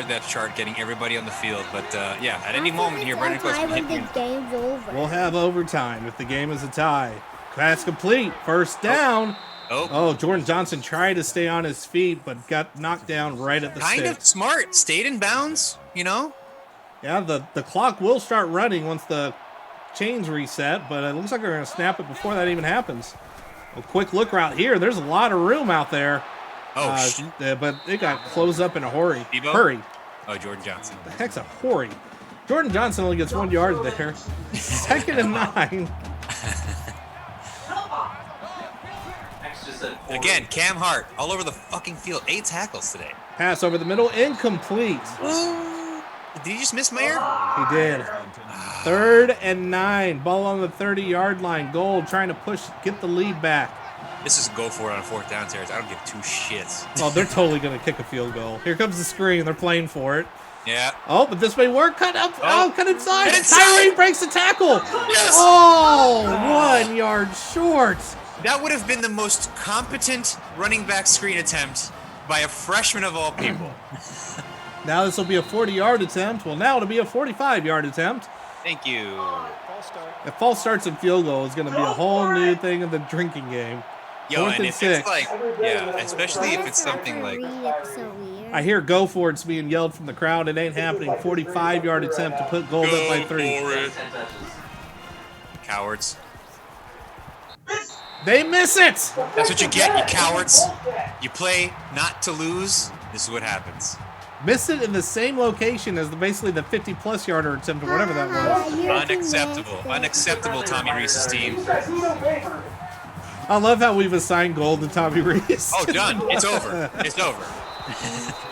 S7: depth chart, getting everybody on the field. But yeah, at any moment here, Brandon Close can hit
S5: when
S7: you.
S5: the game's over.
S2: We'll have overtime if the game is a tie. Pass complete. First down. Oh, Jordan Johnson tried to stay on his feet, but got knocked down right at the
S7: Kind
S2: stick.
S7: of smart. Stayed in bounds, you know?
S2: Yeah, the clock will start running once the chains reset, but it looks like they're going to snap it before that even happens. A quick look right here. There's a lot of room out there.
S7: Oh, shit.
S2: But it got closed up in a hurry.
S7: Debo?
S2: Hurry.
S7: Oh, Jordan Johnson.
S2: The heck's a hurry. Jordan Johnson only gets 1 yard there. 2nd and 9.
S7: Again, Cam Hart, all over the fucking field. 8 tackles today.
S2: Pass over the middle, incomplete.
S7: Did you just miss Mayer?
S2: He did. 3rd and 9. Ball on the 30-yard line. Gold trying to get the lead back.
S7: This is go for it on 4th down territory. I don't give 2 shits.
S2: Oh, they're totally going to kick a field goal. Here comes the screen. They're playing for it.
S7: Yeah.
S2: Oh, but this may work. Cut up. Oh, cut inside.
S7: Cut inside.
S2: Tyree breaks the tackle.
S7: Yes.
S2: Oh, 1 yard short.
S7: That would have been the most competent running back screen attempt by a freshman of all people.
S2: Now this will be a 40-yard attempt. Well, now it'll be a 45-yard attempt.
S7: Thank you.
S2: If false starts and field goal is going to be a whole new thing in the drinking game.
S7: Yo,
S2: 4th
S7: and
S2: and
S7: if
S2: 6.
S7: it's like, yeah, especially if it's something like,
S5: So weird.
S2: I hear go for it's being yelled from the crowd. It ain't happening. 45-yard attempt to put Gold up by 3.
S7: Cowards.
S2: They miss it.
S7: That's what you get, you cowards. You play not to lose. This is what happens.
S2: Missed it in the same location as basically the 50-plus yarder attempt or whatever that was.
S7: Unacceptable. Unacceptable, Tommy Reese's team.
S2: I love how we've assigned Gold to Tommy Reese.
S7: Oh, done. It's over. It's over.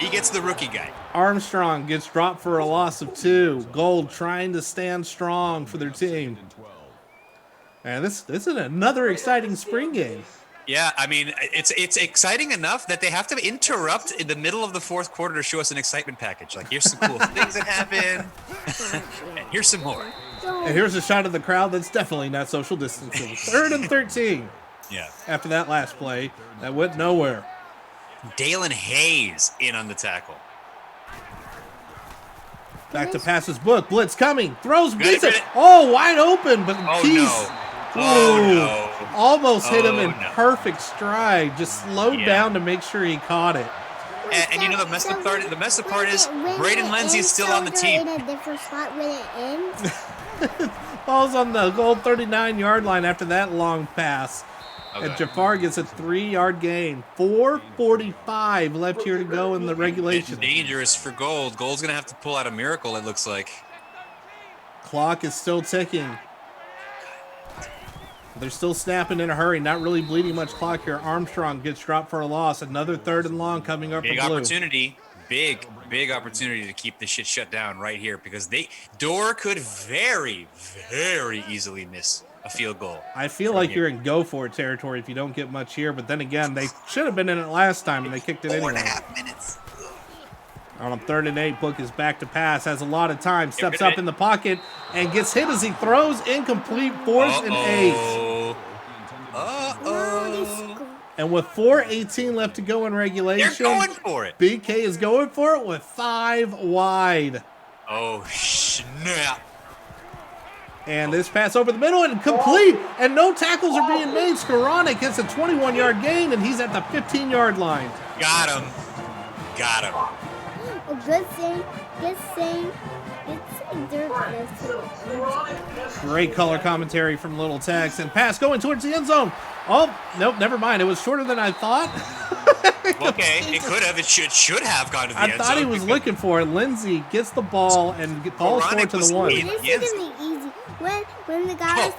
S7: He gets the rookie guy.
S2: Armstrong gets dropped for a loss of 2. Gold trying to stand strong for their team. And this is another exciting spring game.
S7: Yeah, I mean, it's exciting enough that they have to interrupt in the middle of the 4th quarter to show us an excitement package. Like, here's some cool things that happen, and here's some more.
S2: And here's a shot of the crowd that's definitely not social distancing. 3rd and 13.
S7: Yeah.
S2: After that last play, that went nowhere.
S7: Dalen Hayes in on the tackle.
S2: Back to passes book. Blitz coming. Throws.
S7: Ready,
S2: Beats it.
S7: ready.
S2: Oh, wide open. But
S7: Oh,
S2: Keys.
S7: no. Oh, no.
S2: Almost hit him in
S7: Oh, no.
S2: perfect stride. Just slowed
S7: Yeah.
S2: down to make sure he caught it.
S7: And you know the messed up part is Braden Lindsay is still on the team.
S5: In a different spot when it ends.
S2: Ball's on the Gold 39-yard line after that long pass. And
S7: Okay.
S2: Jafar gets a 3-yard gain. 4:45 left here to go in the
S7: It's
S2: regulation.
S7: dangerous for Gold. Gold's gonna have to pull out a miracle, it looks like.
S2: Clock is still ticking. They're still snapping in a hurry, not really bleeding much clock here. Armstrong gets dropped for a loss. Another 3rd and long coming up
S7: Big
S2: for Blue.
S7: opportunity. big opportunity to keep this shit shut down right here because Door could very, very easily miss a field goal.
S2: I feel like you're in go for it territory if you don't get much here, but then again, they should have been in it last time and they kicked it anyway.
S7: 4.5 minutes.
S2: On 3rd and 8, Book is back to pass, has a lot of time, steps up in the pocket, and gets hit as he throws incomplete 4th and 8. And with 4:18 left to go in regulation,
S7: They're going for it.
S2: BK is going for it with 5 wide.
S7: Oh, snap.
S2: And this pass over the middle and complete, and no tackles are being made. Skoranek gets a 21-yard gain, and he's at the 15-yard line.
S7: Got him.
S5: A good thing. Good thing.
S2: Great color commentary from Little Tex, and pass going towards the end zone. Oh, nope, never mind. It was shorter than I thought.
S7: Okay, it could have. It should have gone to the end zone.
S2: I thought he was looking for it. Lindsey gets the ball and falls forward to the 1.
S5: This is gonna be easy. When the guy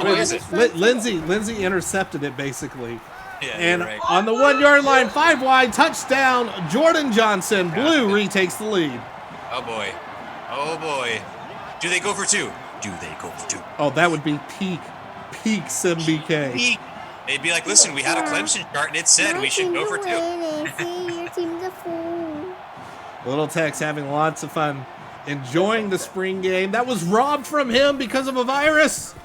S2: Lindsey intercepted it basically.
S7: Yeah,
S2: and
S7: right.
S2: on the 1-yard line, 5 wide, touchdown, Jordan Johnson. Blue retakes the lead.
S7: Oh boy. Do they go for 2?
S2: Oh, that would be peak SimBK.
S7: They'd be like, listen, we had a Clemson chart and it said we should go for 2.
S5: Your team's a fool.
S2: Little Tex having lots of fun, enjoying the spring game. That was robbed from him because of a virus.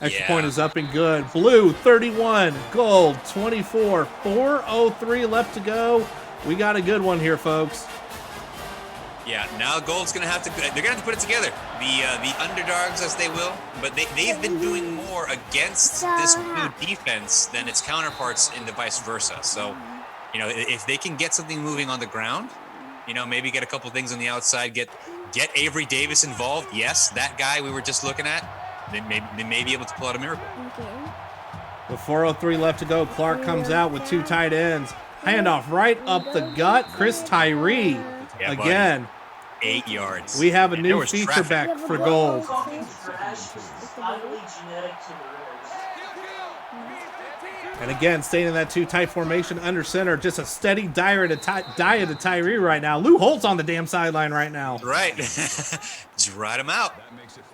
S2: Extra point is up and good. Blue 31, Gold 24, 4:03 left to go. We got a good one here, folks.
S7: Yeah, now Gold's gonna have to. They're gonna have to put it together. The underdogs, as they will, but they've been doing more against this new defense than its counterparts in the vice versa. So, if they can get something moving on the ground, maybe get a couple things on the outside, get Avery Davis involved. Yes, that guy we were just looking at. They may be able to pull out a miracle.
S2: With 4:03 left to go, Clark comes out with 2 tight ends. Handoff right up the gut. Chris Tyree again.
S7: 8 yards.
S2: We have a new
S7: was
S2: feature
S7: traffic.
S2: back for Gold. And again, staying in that 2 tight formation under center. Just a steady diet to Tyree right now. Lou Holt's on the damn sideline right now.
S7: Right. Just ride him out.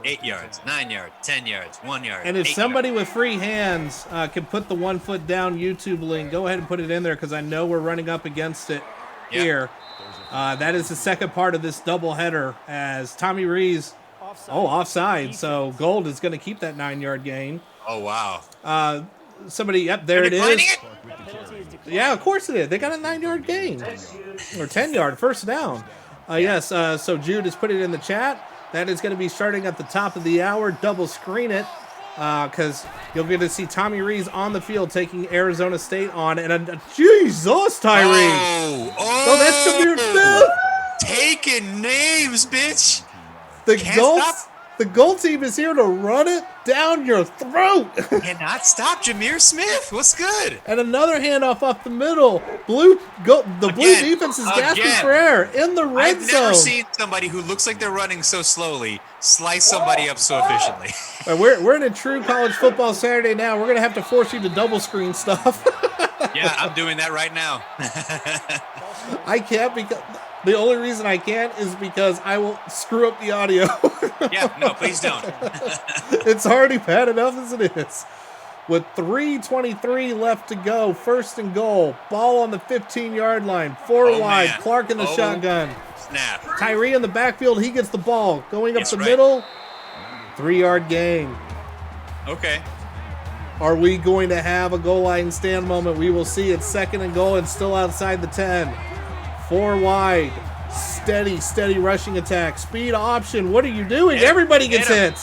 S7: 8 yards, 9 yards, 10 yards, 1 yard.
S2: And if somebody with free hands can put the 1 foot down YouTube link, go ahead and put it in there because I know we're running up against it here. That is the second part of this doubleheader as Tommy Rees, offside. So Gold is going to keep that 9-yard gain.
S7: Oh, wow.
S2: There it is. Yeah, of course it is. They got a 9-yard gain. Or 10-yard, first down. Yes, so Jude has put it in the chat. That is going to be starting at the top of the hour. Double screen it because you'll get to see Tommy Rees on the field taking Arizona State on. And Jesus, Tyree.
S7: Oh,
S2: that's Jameer Smith.
S7: Taking names, bitch.
S2: The Gold team is here to run it down your throat.
S7: Cannot stop Jameer Smith. What's good?
S2: And another handoff up the middle. Blue defense is gasping for air in the red zone.
S7: I've never seen somebody who looks like they're running so slowly slice somebody up so efficiently.
S2: We're in a true college football Saturday now. We're going to have to force you to double screen stuff.
S7: Yeah, I'm doing that right now.
S2: I can't because the only reason I can't is because I will screw up the audio.
S7: Yeah, no, please don't.
S2: It's already bad enough as it is. With 3:23 left to go, 1st and goal. Ball on the 15-yard line. 4 wide.
S7: Man.
S2: Clark in the shotgun.
S7: Snap.
S2: Tyree in the backfield. He gets the ball. Going up the middle. 3-yard gain.
S7: Okay.
S2: Are we going to have a goal line stand moment? We will see. It's 2nd and goal and still outside the 10. 4 wide. Steady rushing attack. Speed option. What are you doing? Everybody gets hit.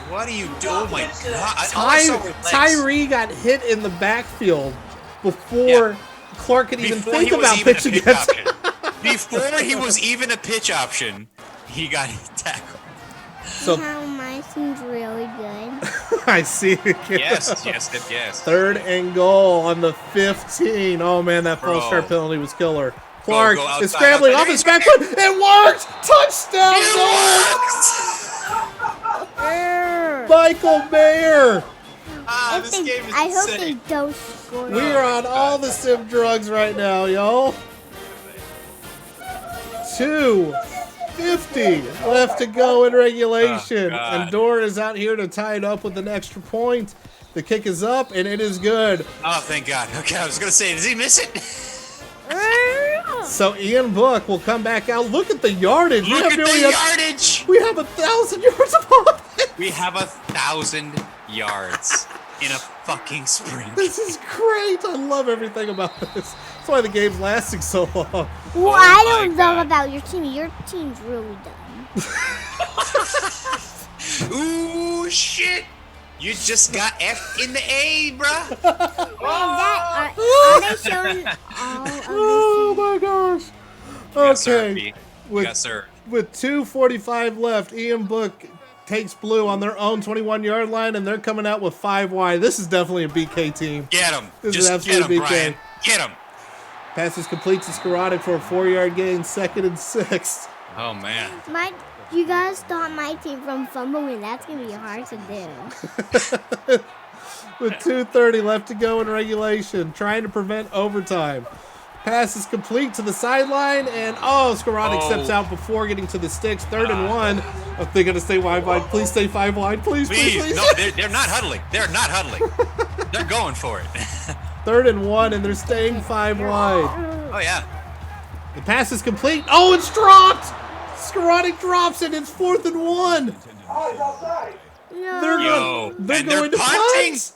S7: What are you doing? Oh, my God.
S2: Tyree got hit in the backfield before Clark could even think about pitching it.
S7: Before he was even a pitch option, he got tackled.
S5: So how mine seems really good.
S2: I see.
S7: Yes.
S2: 3rd and goal on the 15. Oh, man, that false start penalty was killer. Clark is scrambling off his back foot. It worked! Touchdown! Michael Mayer!
S7: This game is
S5: I hope
S7: insane.
S5: they don't score.
S2: We are on all the sim drugs right now, y'all. 2:50 left to go in regulation.
S7: Oh,
S2: And Dora is out here to tie it up with an extra point. The kick is up, and it is good.
S7: Oh, thank God. Okay, I was going to say, does he miss it?
S2: So Ian Book will come back out. Look at the yardage.
S7: Look at the yardage.
S2: We have 1,000 yards of offense.
S7: We have 1,000 yards in a fucking sprint.
S2: This is great. I love everything about this. That's why the game's lasting so long.
S5: Well,
S7: Oh
S5: I
S7: my
S5: don't know
S7: God.
S5: about your team. Your team's really dumb.
S7: Ooh, shit. You just got F in the A, bruh.
S5: Are they showing all of
S2: Oh my gosh.
S7: Got served,
S2: Okay.
S7: B. You got served.
S2: With 2:45 left, Ian Book takes blue on their own 21-yard line, and they're coming out with 5 wide. This is definitely a BK team.
S7: Get him.
S2: This is
S7: Just get him,
S2: absolutely BK.
S7: Brian. Get him.
S2: Pass is complete to Skorotic for a 4-yard gain, 2nd and 6.
S7: Oh, man.
S5: You gotta stop my team from fumbling. That's gonna be hard to do.
S2: With 2:30 left to go in regulation, trying to prevent overtime. Pass is complete to the sideline, and Skorotic steps out before getting to the sticks. 3rd and 1. If they're gonna stay wide, please stay 5 wide, please.
S7: Please. No, they're not huddling. They're not huddling. They're going for it.
S2: 3rd and 1, and they're staying 5 wide.
S7: Oh, yeah.
S2: The pass is complete. Oh, it's dropped! Skorotic drops it. It's 4th and 1.
S4: Oh, he's outside.
S2: They're
S7: Yo,
S2: they're
S7: and they're
S2: going to
S7: punting.
S2: punt.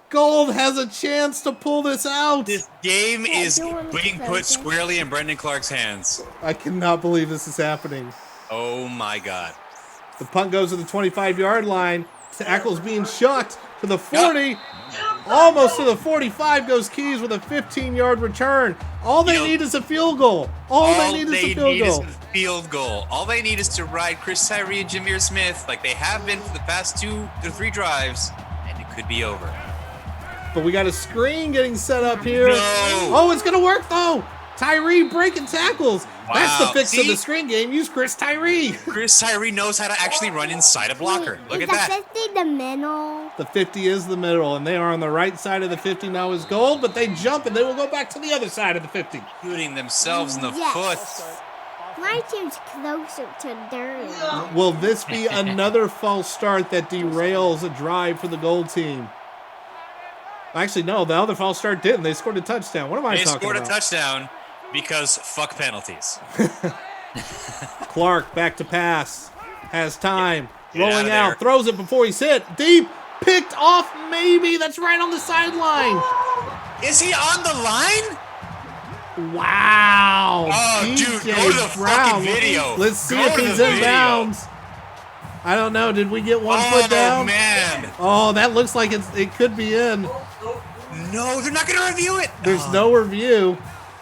S2: Gold has a chance to pull this out.
S7: This game is
S5: doing
S7: being put
S5: something.
S7: squarely in Brendan Clark's hands.
S2: I cannot believe this is happening.
S7: Oh, my God.
S2: The punt goes to the 25-yard line. Tackle's being shucked to the 40. Almost to the 45 goes Keys with a 15-yard return. All they need is a field goal. All they need is a field goal.
S7: All they need is to ride Chris Tyree and Jameer Smith like they have been for the past 2 to 3 drives, and it could be over.
S2: But we got a screen getting set up here.
S7: No.
S2: Oh, it's going to work, though. Tyree breaking tackles. That's the
S7: Wow.
S2: fix of
S7: See?
S2: the screen game. Use Chris Tyree.
S7: Chris Tyree knows how to actually run inside a blocker. Look
S5: Is
S7: at that.
S5: the 50 the middle?
S2: The 50 is the middle, and they are on the right side of the 50 now is Gold, but they jump, and they will go back to the other side of the 50.
S7: Shooting themselves in the
S5: Yes.
S7: foot.
S5: My team's closer to Durham.
S2: Will this be another false start that derails a drive for the Gold team? Actually, no, the other false start didn't. They scored a touchdown. What am I
S7: They
S2: talking
S7: scored
S2: about?
S7: a touchdown because fuck penalties.
S2: Clark back to pass. Has time.
S7: Get
S2: Rolling
S7: outta
S2: out.
S7: there.
S2: Throws it before he's hit. Deep. Picked off. Maybe. That's right on the sideline.
S7: Is he on the line?
S2: Wow.
S7: Oh, dude,
S2: DJ
S7: go to the
S2: Brown.
S7: fucking video.
S2: Let's see
S7: Go
S2: if
S7: to
S2: he's
S7: the
S2: in
S7: video.
S2: bounds. I don't know. Did we get 1 foot
S7: Oh,
S2: down?
S7: man.
S2: Oh, that looks like it could be in.
S7: No, they're not going to review it.
S2: There's no review.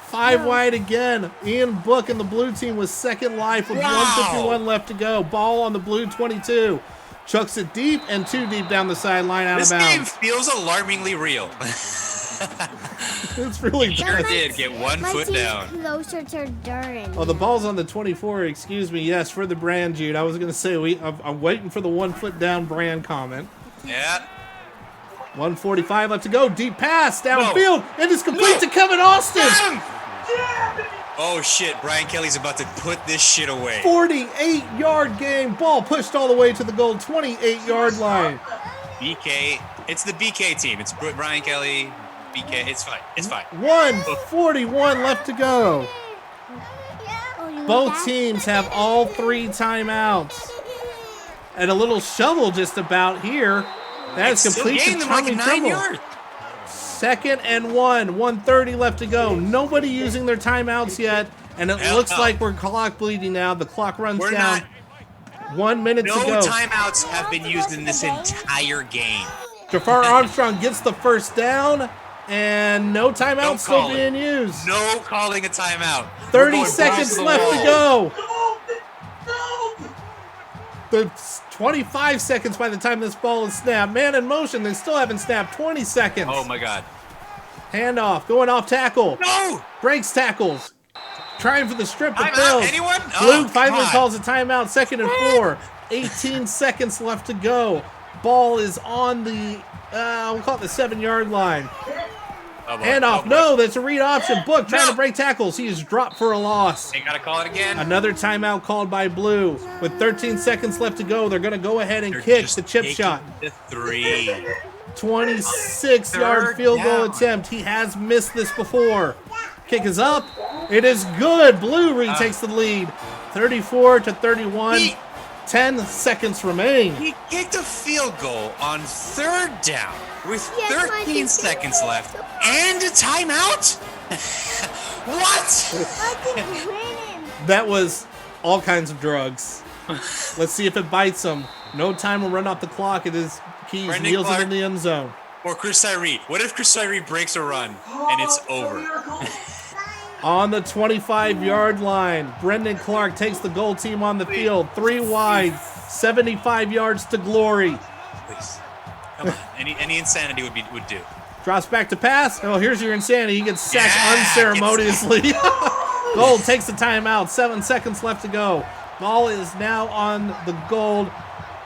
S2: 5 wide again. Ian Book and the blue team was second life with
S7: Wow.
S2: 1:51 left to go. Ball on the blue 22. Chucks it deep and 2 deep down the sideline out
S7: This
S2: of
S7: game
S2: bounds.
S7: feels alarmingly real.
S2: It's really
S7: Sure
S2: good.
S7: did get 1
S5: My
S7: foot
S5: team's
S7: down.
S5: closer to Durham.
S2: Oh, the ball's on the 24. Excuse me. Yes, for the brand, Jude. I was going to say I'm waiting for the 1 foot down brand comment.
S7: Yeah.
S2: 1:45 left to go. Deep pass downfield. It is complete
S7: No.
S2: to Kevin Austin.
S7: Got him! Oh shit, Brian Kelly's about to put this shit away.
S2: 48-yard game. Ball pushed all the way to the goal 28-yard line.
S7: BK, it's the BK team. It's Brian Kelly, BK. It's fine. It's fine.
S2: 1:41 left to go.
S5: Oh, you
S2: Both
S5: like that?
S2: teams have all 3 timeouts. And a little shovel just about here. That is
S7: It's still
S2: complete
S7: gaining
S2: to
S7: them like
S2: Tommy
S7: 9
S2: Trimble.
S7: yards.
S2: 2nd and 1. 1:30 left to go. Nobody using their timeouts yet. And it
S7: Hell
S2: looks
S7: no.
S2: like we're clock bleeding now. The clock runs
S7: We're
S2: down. 1 minute
S7: No
S2: to go.
S7: timeouts have been used in this entire game.
S2: Jafar Armstrong gets the first down. And no
S7: Don't
S2: timeouts still
S7: call it.
S2: being used.
S7: No calling a timeout.
S2: 30
S7: We're going
S2: seconds
S7: balls the
S2: left to
S7: wall.
S2: go. The 25 seconds by the time this ball is snapped. Man in motion, they still haven't snapped. 20 seconds.
S7: Oh my god.
S2: Handoff, going off tackle.
S7: No!
S2: Breaks tackles. Trying for the strip to
S7: Timeout,
S2: Bills.
S7: anyone?
S2: Luke
S7: Oh,
S2: finally
S7: God.
S2: calls a timeout. 2nd and 4. 18 seconds left to go. Ball is on the, we'll call it the 7-yard line. Handoff. No, that's a read option. Book trying to break tackles. He is dropped for a loss.
S7: They got to call it again.
S2: Another timeout called by Blue. With 13 seconds left to go, they're going to go ahead and kick the chip shot.
S7: The 3.
S2: 26-yard field goal attempt. He has missed this before. Kick is up. It is good. Blue retakes the lead. 34-31. 10 seconds remain.
S7: He kicked a field goal on 3rd down with
S5: Yes,
S7: 13 seconds left and a timeout? What?
S2: That was all kinds of drugs. Let's see if it bites him. No time will run off the clock. It is Keys
S7: Brendan
S2: kneels it
S7: Clark.
S2: in the end zone.
S7: Or Chris Tyree. What if Chris Tyree breaks a run and it's over?
S2: On the 25-yard line, Brendan Clark takes the goal team on the field. 3 wide, 75 yards to glory.
S7: Please. Come on. Any insanity would do.
S2: Drops back to pass. Oh, here's your insanity. He gets sacked
S7: Yeah,
S2: unceremoniously. Gold takes the timeout. 7 seconds left to go. Ball is now on the Gold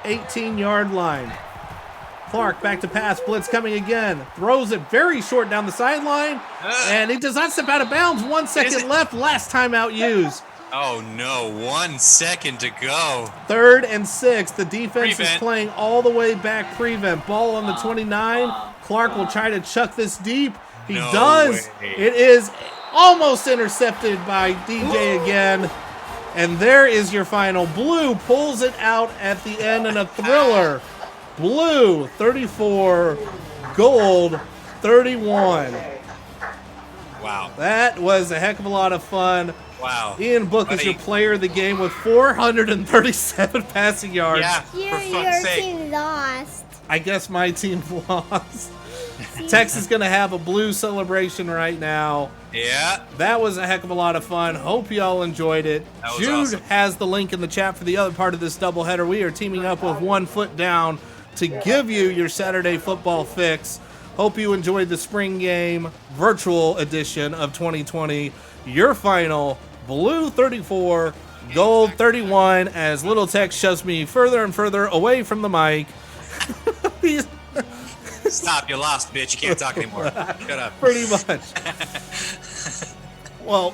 S2: 18-yard line. Clark back to pass. Blitz coming again. Throws it very short down the sideline. And he does not step out of bounds. 1 second left. Last timeout used.
S7: Oh, no. 1 second to go.
S2: 3rd and 6. The defense is
S7: Prevent.
S2: playing all the way back prevent. Ball on the 29. Clark will try to chuck this deep. He
S7: No
S2: does.
S7: way.
S2: It is almost intercepted by DJ again. And there is your final. Blue pulls it out at the end in a thriller. Blue 34, Gold 31.
S7: Wow.
S2: That was a heck of a lot of fun.
S7: Wow.
S2: Ian Book is
S7: Buddy.
S2: your player of the game with 437 passing yards.
S7: Yeah, for
S5: Your
S7: fuck's sake.
S5: team lost.
S2: I guess my team lost. Tex is going to have a Blue celebration right now.
S7: Yeah.
S2: That was a heck of a lot of fun. Hope y'all enjoyed it.
S7: That was
S2: Jude
S7: awesome.
S2: has the link in the chat for the other part of this doubleheader. We are teaming up with One Foot Down to give you your Saturday football fix. Hope you enjoyed the spring game virtual edition of 2020. Your final, Blue 34, Gold 31, as Little Tex shoves me further and further away from the mic. He's
S7: Stop. You lost, bitch. You can't talk anymore. Shut up.
S2: pretty much. Well,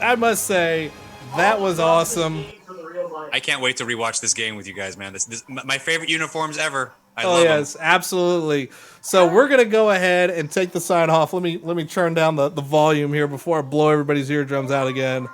S2: I must say, that was awesome.
S7: I can't wait to rewatch this game with you guys, man. This my favorite uniforms ever. I
S2: Oh
S7: love
S2: yes, absolutely. So we're gonna go ahead and take the sign off. Let me turn down the volume here before I blow everybody's eardrums out again.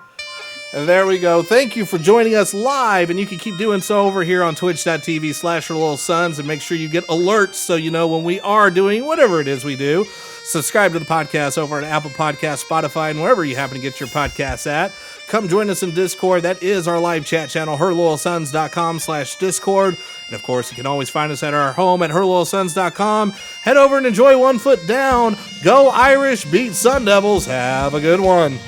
S2: And there we go. Thank you for joining us live, and you can keep doing so over here on twitch.tv/LittleSons, and make sure you get alerts so you know when we are doing whatever it is we do. Subscribe to the podcast over on Apple Podcasts, Spotify, and wherever you happen to get your podcasts at. Come join us in Discord. That is our live chat channel, herloyalsons.com/Discord. And of course, you can always find us at our home at herloyalsons.com. Head over and enjoy One Foot Down. Go Irish, beat Sun Devils. Have a good one.